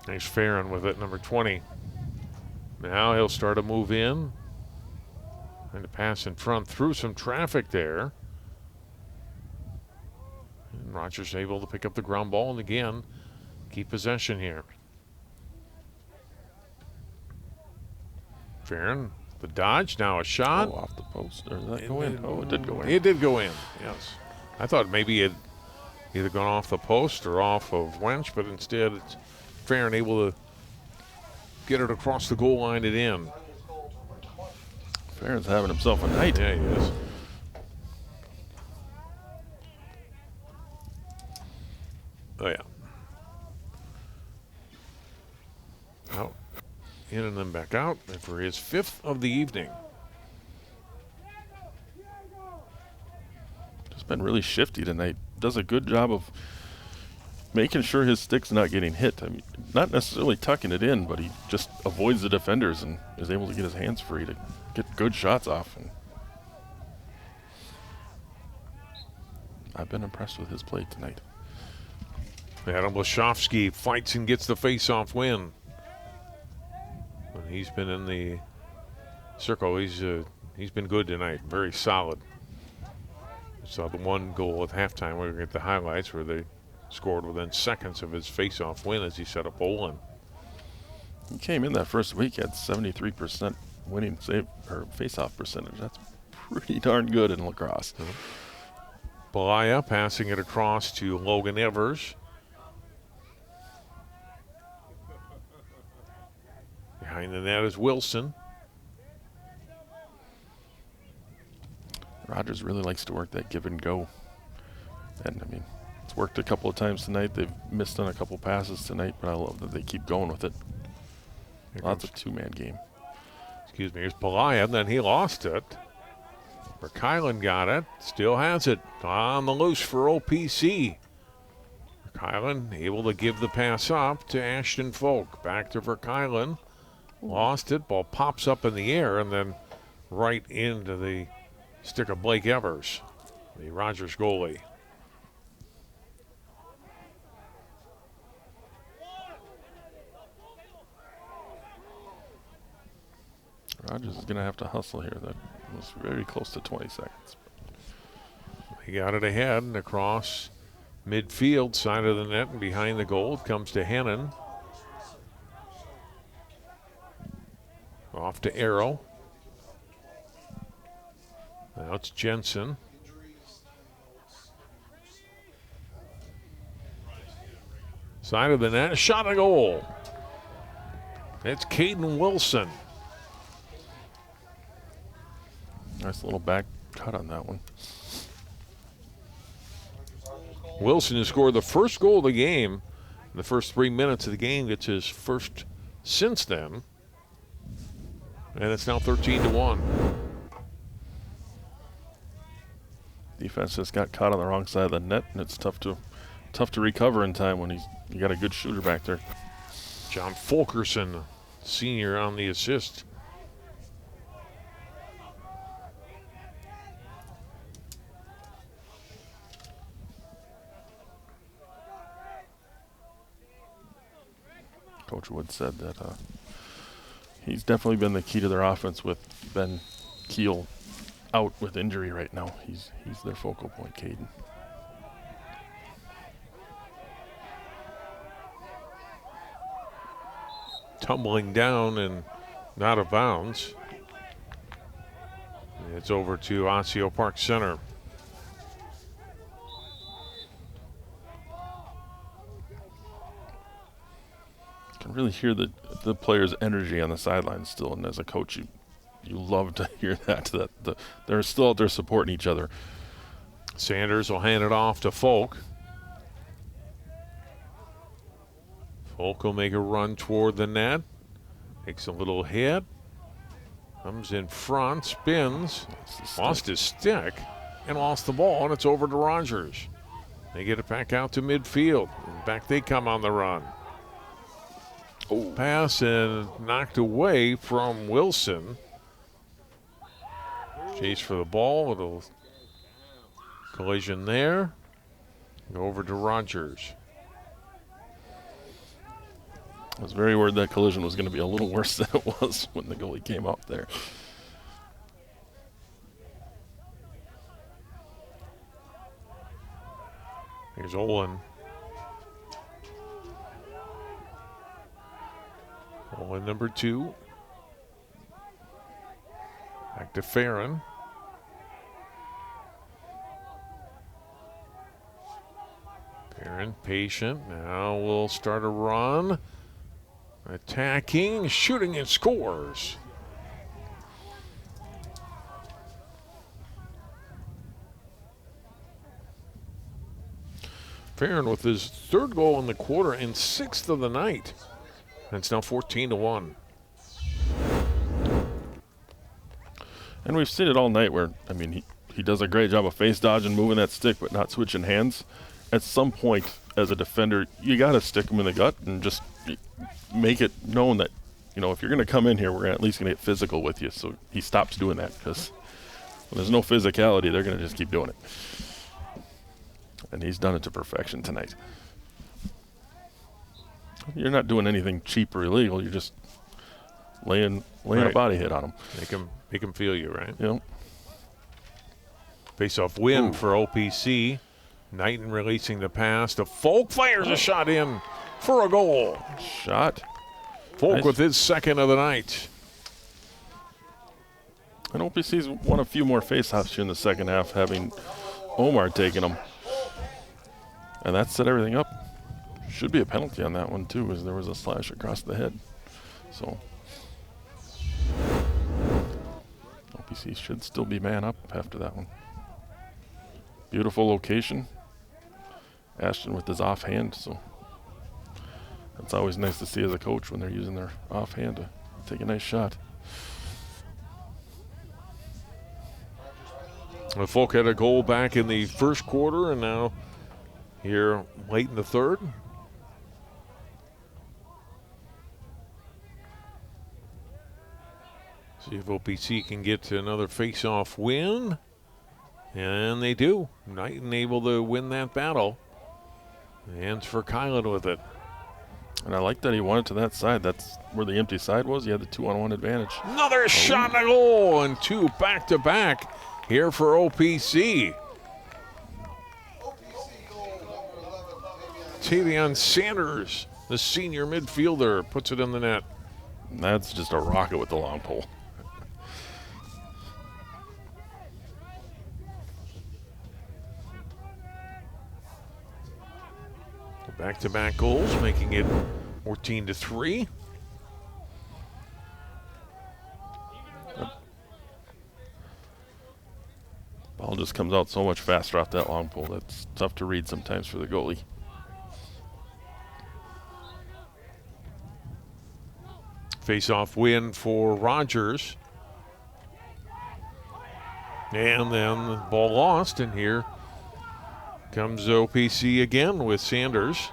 Nice Farron with it, number 20. Now he'll start a move in. And a pass in front through some traffic there. And Rogers able to pick up the ground ball and again keep possession here. Farron, the dodge, now a shot. Oh, off the post. Or did that go in? Oh, it did go in. It did go in, yes. I thought maybe it had either gone off the post or off of Wench, but instead it's Farron able to get it across the goal line and in. Farron's having himself a night. Yeah, he is. Oh, yeah. Out, in and then back out. And for his 5th of the evening. Just been really shifty tonight. Does a good job of making sure his stick's not getting hit. I mean, not necessarily tucking it in, but he just avoids the defenders and is able to get his hands free to get good shots off. And I've been impressed with his play tonight. Adam Blaszczowski fights and gets the face-off win. When he's been in the circle, he's been good tonight, very solid. Saw the one goal at halftime. We're going to get the highlights where they scored within seconds of his face-off win as he set up Olin. He came in that first week at 73% winning save or face-off percentage. That's pretty darn good in lacrosse. Balaya passing it across to Logan Evers. Behind the net is Wilson. Rogers really likes to work that give and go. And I mean, it's worked a couple of times tonight. They've missed on a couple passes tonight, but I love that they keep going with it. Lots of two-man game. Excuse me, here's Balaya, and then he lost it. Kylan got it. Still has it on the loose for OPC. Kylan able to give the pass up to Ashton Folk. Back to Verkylan. Lost it. Ball pops up in the air and then right into the stick of Blake Evers, the Rogers goalie. Rogers is going to have to hustle here. That was very close to 20 seconds. He got it ahead and across midfield, side of the net and behind the goal. It comes to Hennon. Off to Arrow. Now it's Jensen. Side of the net, shot a goal. It's Caden Wilson. Nice little back cut on that one. Wilson has scored the first goal of the game. In the first 3 minutes of the game, gets his first since then. And it's now 13-1. Defense just got caught on the wrong side of the net, and it's tough to recover in time when you got a good shooter back there. John Fulkerson, senior, on the assist. Coach Wood said that he's definitely been the key to their offense with Ben Keel out with injury right now. He's their focal point, Caden. Tumbling down and out of bounds. It's over to Osseo-Park Center. Can really hear the players' energy on the sidelines still, and as a coach, you love to hear that they're still out there supporting each other. Sanders will hand it off to Folk. Folk will make a run toward the net. Takes a little hit. Comes in front, spins, lost his stick, and lost the ball, and it's over to Rogers. They get it back out to midfield. And back they come on the run. Pass and knocked away from Wilson. Chase for the ball. Little collision there. Go over to Rogers. I was very worried that collision was going to be a little worse than it was when the goalie came up there. Here's Olin. Olin number 2. Back to Farron. Farron patient. Now we'll start a run. Attacking, shooting, and scores. Farron with his 3rd goal in the quarter and 6th of the night. And it's now 14-1. And we've seen it all night where, I mean, he does a great job of face dodging, moving that stick, but not switching hands. At some point, as a defender, you got to stick him in the gut and just make it known that, you know, if you're going to come in here, we're at least going to get physical with you. So he stops doing that because when there's no physicality, they're going to just keep doing it. And he's done it to perfection tonight. You're not doing anything cheap or illegal. You're just laying a body hit on him. Make him feel you, right? Yep. Face-off win for OPC. Knighton releasing the pass to Folk. Fires a shot in for a goal. Shot. Folk with his 2nd of the night. And OPC's won a few more face-offs here in the second half, having Omar taking them. And that set everything up. Should be a penalty on that one, too, as there was a slash across the head. So OPC should still be man up after that one. Beautiful location. Ashton with his offhand, so that's always nice to see as a coach when they're using their offhand to take a nice shot. The Folk had a goal back in the first quarter, and now here late in the third. See if OPC can get another face-off win. And they do. Knighton able to win that battle. And for Kylan with it. And I like that he won it to that side. That's where the empty side was. He had the 2-on-1 advantage. Another shot and a goal, and two back-to-back here for OPC. Tavion Sanders, the senior midfielder, puts it in the net. That's just a rocket with the long pole. Back-to-back goals, making it 14-3. Ball just comes out so much faster off that long pole. That's tough to read sometimes for the goalie. Face-off win for Rogers. And then the ball lost, and here comes OPC again with Sanders.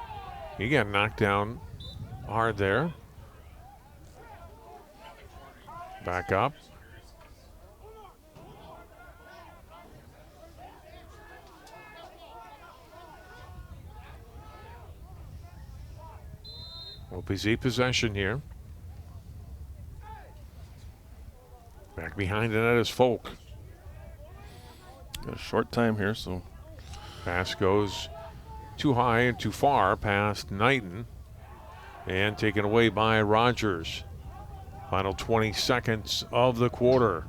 He got knocked down hard there. Back up. OPC possession here. Back behind the net is Folk. Got a short time here, so. Pass goes too high and too far past Knighton and taken away by Rogers. Final 20 seconds of the quarter.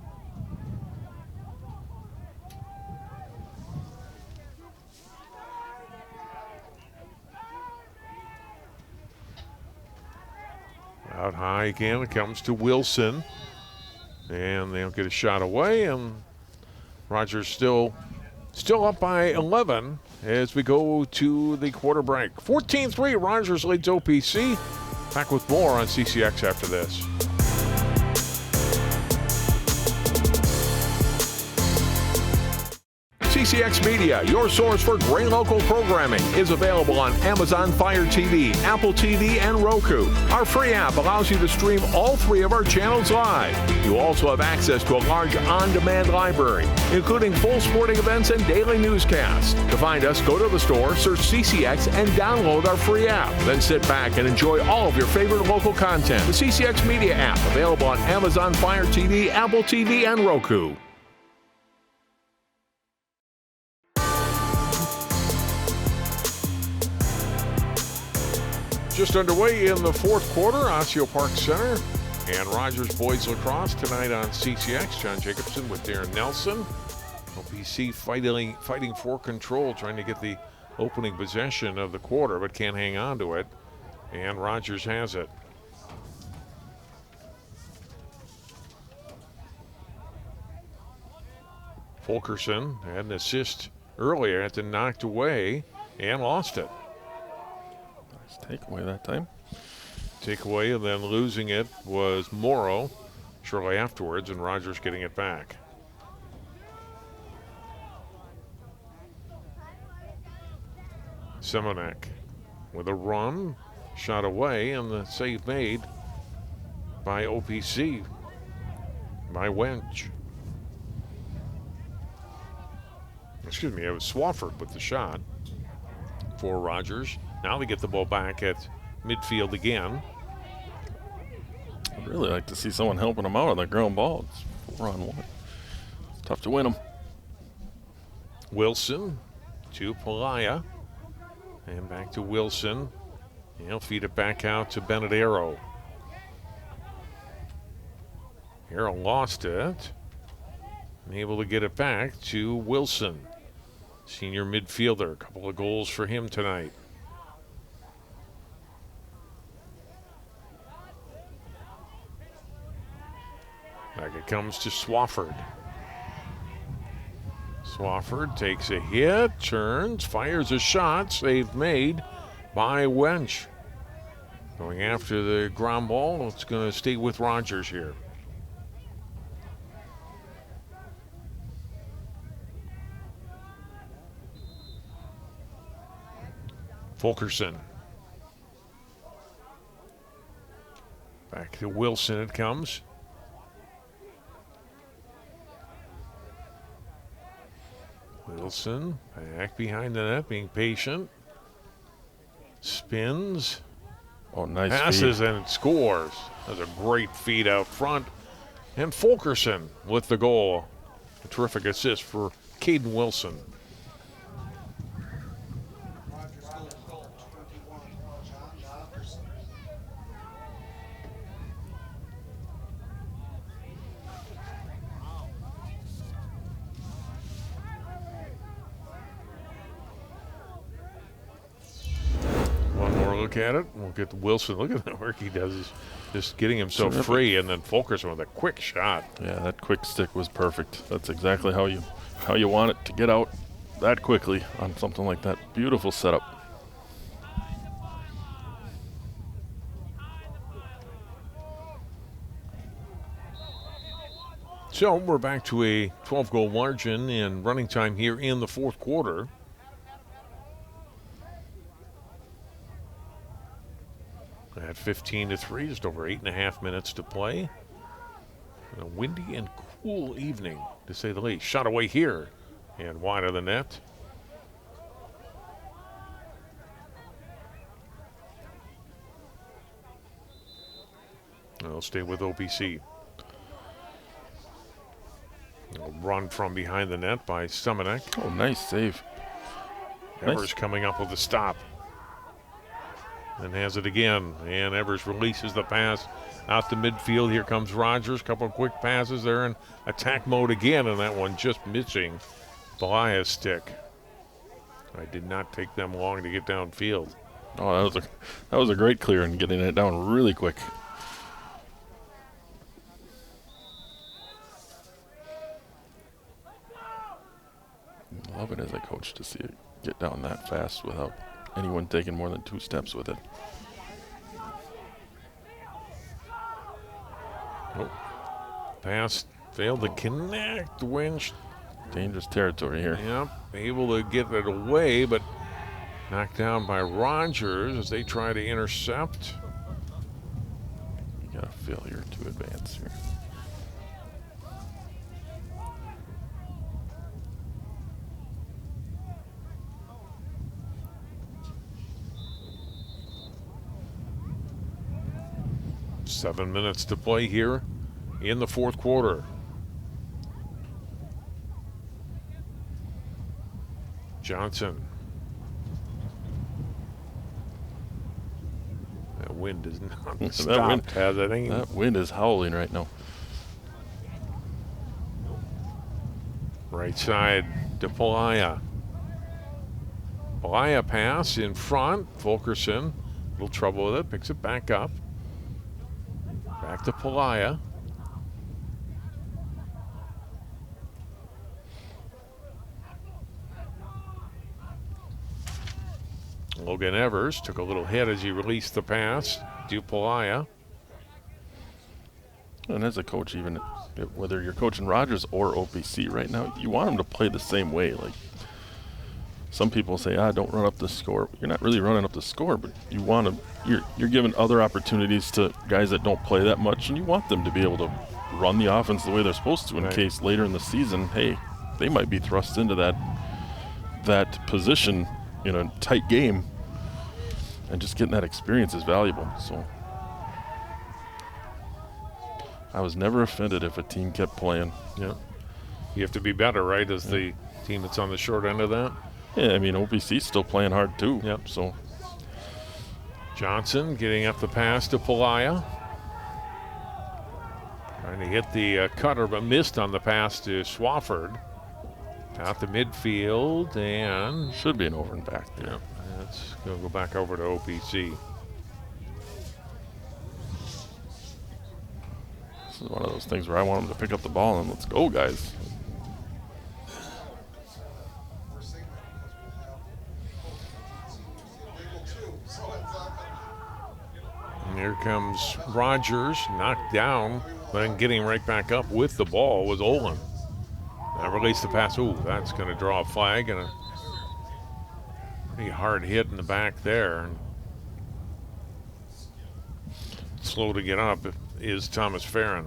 Out high again, it comes to Wilson. And they'll get a shot away, and Rogers still up by 11 as we go to the quarter break. 14-3, Rogers leads OPC. Back with more on CCX after this. CCX Media, your source for great local programming, is available on Amazon Fire TV, Apple TV, and Roku. Our free app allows you to stream all three of our channels live. You also have access to a large on-demand library, including full sporting events and daily newscasts. To find us, go to the store, search CCX, and download our free app. Then sit back and enjoy all of your favorite local content. The CCX Media app, available on Amazon Fire TV, Apple TV, and Roku. Just underway in the fourth quarter, Osseo-Park Center and Rogers Boys Lacrosse tonight on CCX. John Jacobson with Darren Nelson. OPC fighting for control, trying to get the opening possession of the quarter, but can't hang on to it. And Rogers has it. Fulkerson had an assist earlier, had to knocked away and lost it. Takeaway that time. Takeaway, and then losing it was Morrow shortly afterwards, and Rogers getting it back. Semonek with a run, shot away, and the save made by OPC, by Wench. Excuse me, it was Swafford with the shot for Rogers. Now they get the ball back at midfield again. I'd really like to see someone helping them out on that ground ball. It's 4-on-1. It's tough to win them. Wilson to Pelaya. And back to Wilson. He'll feed it back out to Benedero. Harrell lost it. And able to get it back to Wilson. Senior midfielder. A couple of goals for him tonight. Back it comes to Swafford. Swafford takes a hit, turns, fires a shot, save made by Wench. Going after the ground ball, it's going to stay with Rogers here. Fulkerson. Back to Wilson it comes. Wilson back behind the net, being patient. Spins. Oh, nice Passes feed. and scores. That's a great feed out front. And Fulkerson with the goal. A terrific assist for Caden Wilson. One more look at it. We'll get Wilson. Look at the work he does. He's just getting himself free, and then Fulkerson with a quick shot. Yeah, that quick stick was perfect. That's exactly how you want it to get out that quickly on something like that. Beautiful setup. So we're back to a 12-goal margin in running time here in the fourth quarter. At 15-3, just over 8.5 minutes to play. A windy and cool evening, to say the least. Shot away here and wide of the net. They'll stay with OPC. A run from behind the net by Semenek. Oh, nice save. Evers Nice. coming up with a stop. And has it again. And Evers releases the pass out to midfield. Here comes Rogers. Couple of quick passes there in attack mode again. And that one just missing Belia's stick. It did not take them long to get downfield. Oh, that was a great clear and getting it down really quick. Love it as a coach to see it get down that fast without anyone taking more than 2 steps with it. Oh. Pass failed to connect. Winch. Dangerous territory here. Yep. Able to get it away, but knocked down by Rogers as they try to intercept. You got a failure to advance here. Seven minutes to play here in the fourth quarter. Johnson. That wind is not stopped, has it? That wind is howling right now. Right side to Pelaya. Pelaya pass in front. Fulkerson, a little trouble with it, picks it back up. Back to Pelaya. Logan Evers took a little hit as he released the pass to Pelaya. And as a coach, even whether you're coaching Rogers or OPC right now, you want them to play the same way. Like some people say, don't run up the score. You're not really running up the score, but you want to. You're giving other opportunities to guys that don't play that much, and you want them to be able to run the offense the way they're supposed to. In case later in the season, hey, they might be thrust into that position in a tight game, and just getting that experience is valuable. So I was never offended if a team kept playing. Yeah, you have to be better, right? As the team that's on the short end of that. Yeah, I mean OPC's still playing hard too. Yep. So Johnson getting up the pass to Pelaya. Trying to hit the cutter, but missed on the pass to Swafford. Out to midfield, and should be an over and back there. Yep. That's going to go back over to OPC. This is one of those things where I want them to pick up the ball and let's go, guys. And here comes Rogers, knocked down, then getting right back up with the ball was Olin. Now release the pass. Ooh, that's going to draw a flag and a Pretty hard hit in the back there. Slow to get up is Thomas Farron.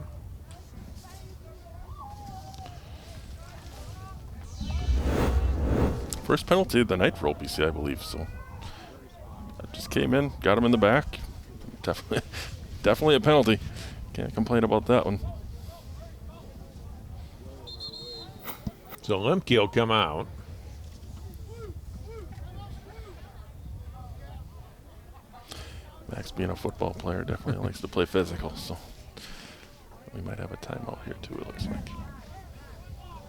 First penalty of the night for OPC, I believe. So that just came in, got him in the back. Definitely a penalty. Can't complain about that one. So Lemke will come out. Max, being a football player, definitely likes to play physical. So we might have a timeout here too, it looks like.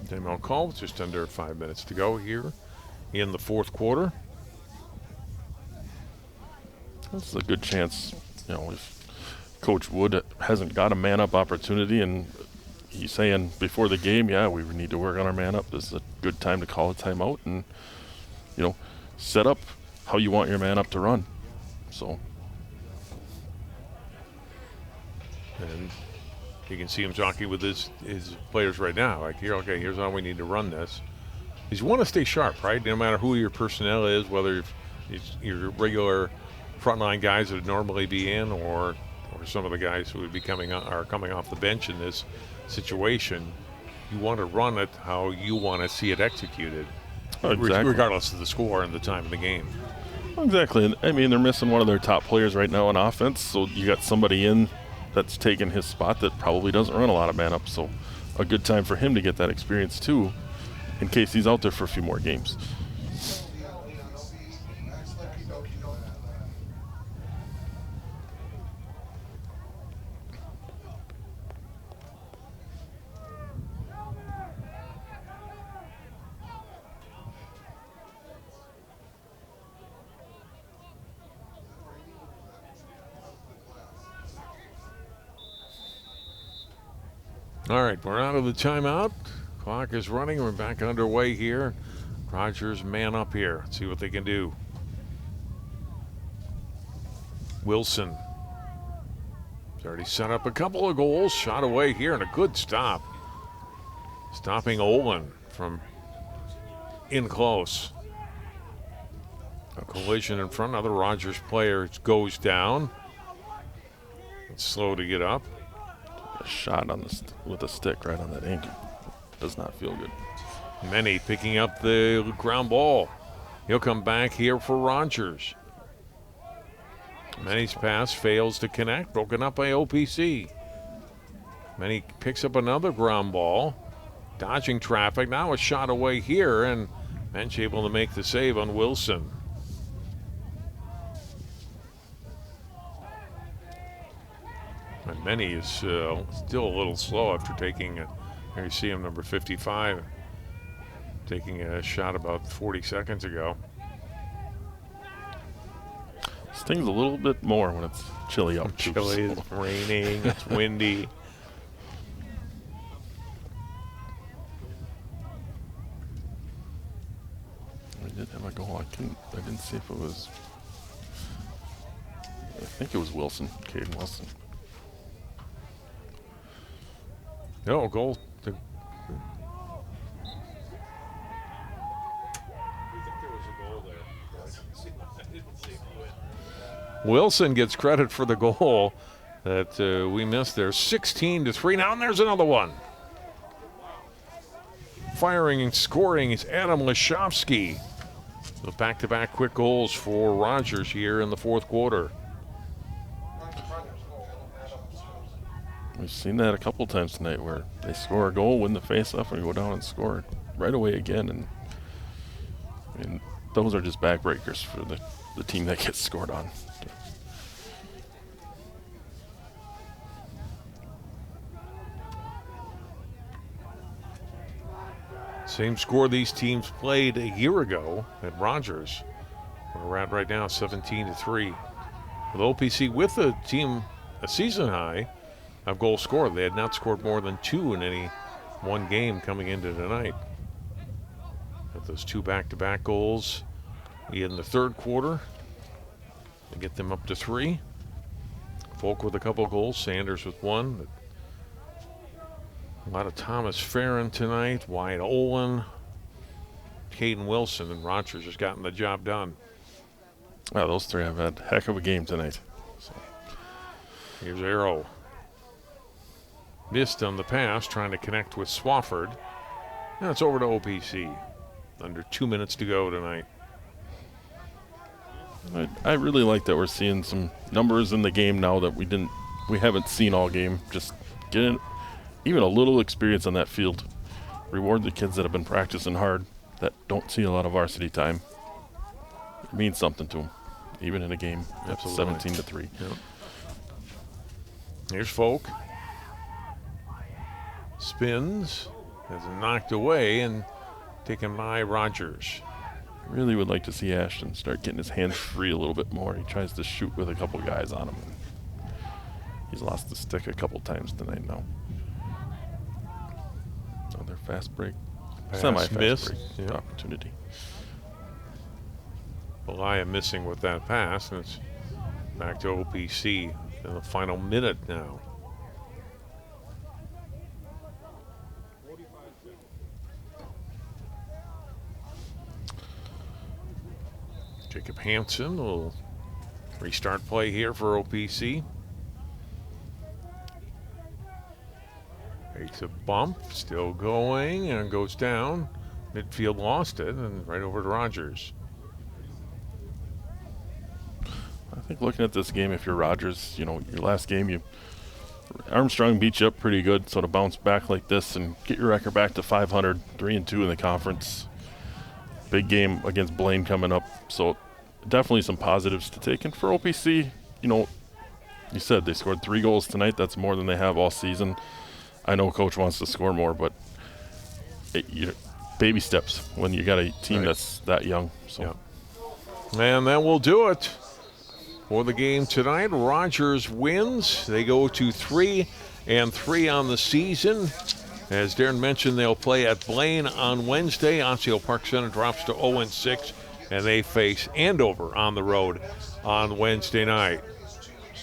Timeout call, just under 5 minutes to go here in the fourth quarter. This is a good chance, if Coach Wood hasn't got a man-up opportunity and he's saying before the game, yeah, we need to work on our man-up, this is a good time to call a timeout and, set up how you want your man-up to run. So. And you can see him talking with his players right now. Like, here's how we need to run this. Because you want to stay sharp, right? No matter who your personnel is, whether it's your regular frontline guys that would normally be in or some of the guys who would be coming off the bench in this situation. You want to run it how you want to see it executed, regardless of the score and the time of the game. Exactly. I mean, they're missing one of their top players right now on offense, so you got somebody in that's taken his spot that probably doesn't run a lot of man-up, so a good time for him to get that experience too, in case he's out there for a few more games. All right, we're out of the timeout. Clock is running. We're back underway here. Rogers man up here. Let's see what they can do. Wilson. He's already set up a couple of goals. Shot away here and a good stop. Stopping Olin from in close. A collision in front. Another Rogers player goes down. It's slow to get up. A shot on with a stick right on that ankle. Does not feel good. Many picking up the ground ball. He'll come back here for Rogers. Many's pass fails to connect. Broken up by OPC. Many picks up another ground ball. Dodging traffic. Now a shot away here, and Mensch able to make the save on Wilson. And Many is still a little slow after taking, here you see him, number 55, taking a shot about 40 seconds ago. Stings a little bit more when it's chilly out. Chilly, it's raining, it's windy. We did have a goal. I didn't see if it was. I think it was Wilson, Caden Wilson. No, goal. Wilson gets credit for the goal that we missed there. 16-3 now, and there's another one. Firing and scoring is Adam Lashovsky. The back-to-back quick goals for Rogers here in the fourth quarter. We've seen that a couple times tonight where they score a goal, win the face-off, and go down and score right away again. And those are just backbreakers for the team that gets scored on. Same score these teams played a year ago at Rogers. We're at right now 17-3. With OPC with a season high of goal scored. They had not scored more than 2 in any one game coming into tonight. Got those 2 back-to-back goals in the third quarter to get them up to 3. Folk with a couple of goals, Sanders with 1. A lot of Thomas Farron tonight, Wyatt Olin. Caden Wilson, and Rogers has gotten the job done. Wow, those three have had a heck of a game tonight. So. Here's Arrow. Missed on the pass, trying to connect with Swafford. Now it's over to OPC. Under 2 minutes to go tonight. I really like that we're seeing some numbers in the game now that we haven't seen all game. Just getting even a little experience on that field. Reward the kids that have been practicing hard, that don't see a lot of varsity time. It means something to them, even in a game at 17-3. Yep. Here's Folk. Spins, has knocked away and taken by Rogers. I really would like to see Ashton start getting his hands free a little bit more. He tries to shoot with a couple guys on him. He's lost the stick a couple times tonight now. Another fast break. Semi-fast break opportunity. Belaya missing with that pass, and it's back to OPC in the final minute now. Jacob Hansen will restart play here for OPC. Takes a bump, still going, and goes down. Midfield lost it, and right over to Rogers. I think looking at this game, if you're Rogers, your last game, Armstrong beat you up pretty good, so to bounce back like this and get your record back to 500, 3-2 in the conference. Big game against Blaine coming up, so definitely some positives to take. And for OPC, you said they scored 3 goals tonight. That's more than they have all season. I know Coach wants to score more, but baby steps when you got a team that's that young. So, And that will do it for the game tonight. Rogers wins. They go to 3-3 on the season. As Darren mentioned, they'll play at Blaine on Wednesday. Osseo-Park Center drops to 0-6, and they face Andover on the road on Wednesday night.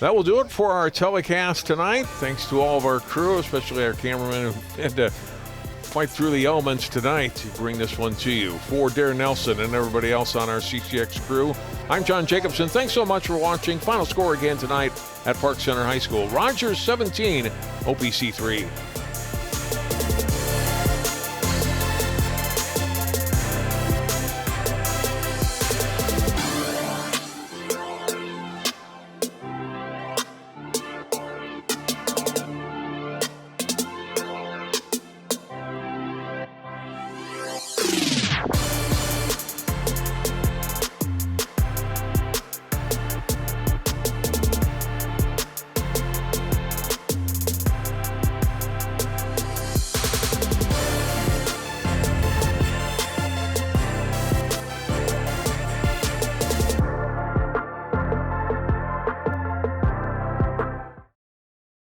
That will do it for our telecast tonight. Thanks to all of our crew, especially our cameramen who had to fight through the elements tonight to bring this one to you. For Darren Nelson and everybody else on our CCX crew, I'm John Jacobson. Thanks so much for watching. Final score again tonight at Park Center High School. Rogers 17, OPC 3.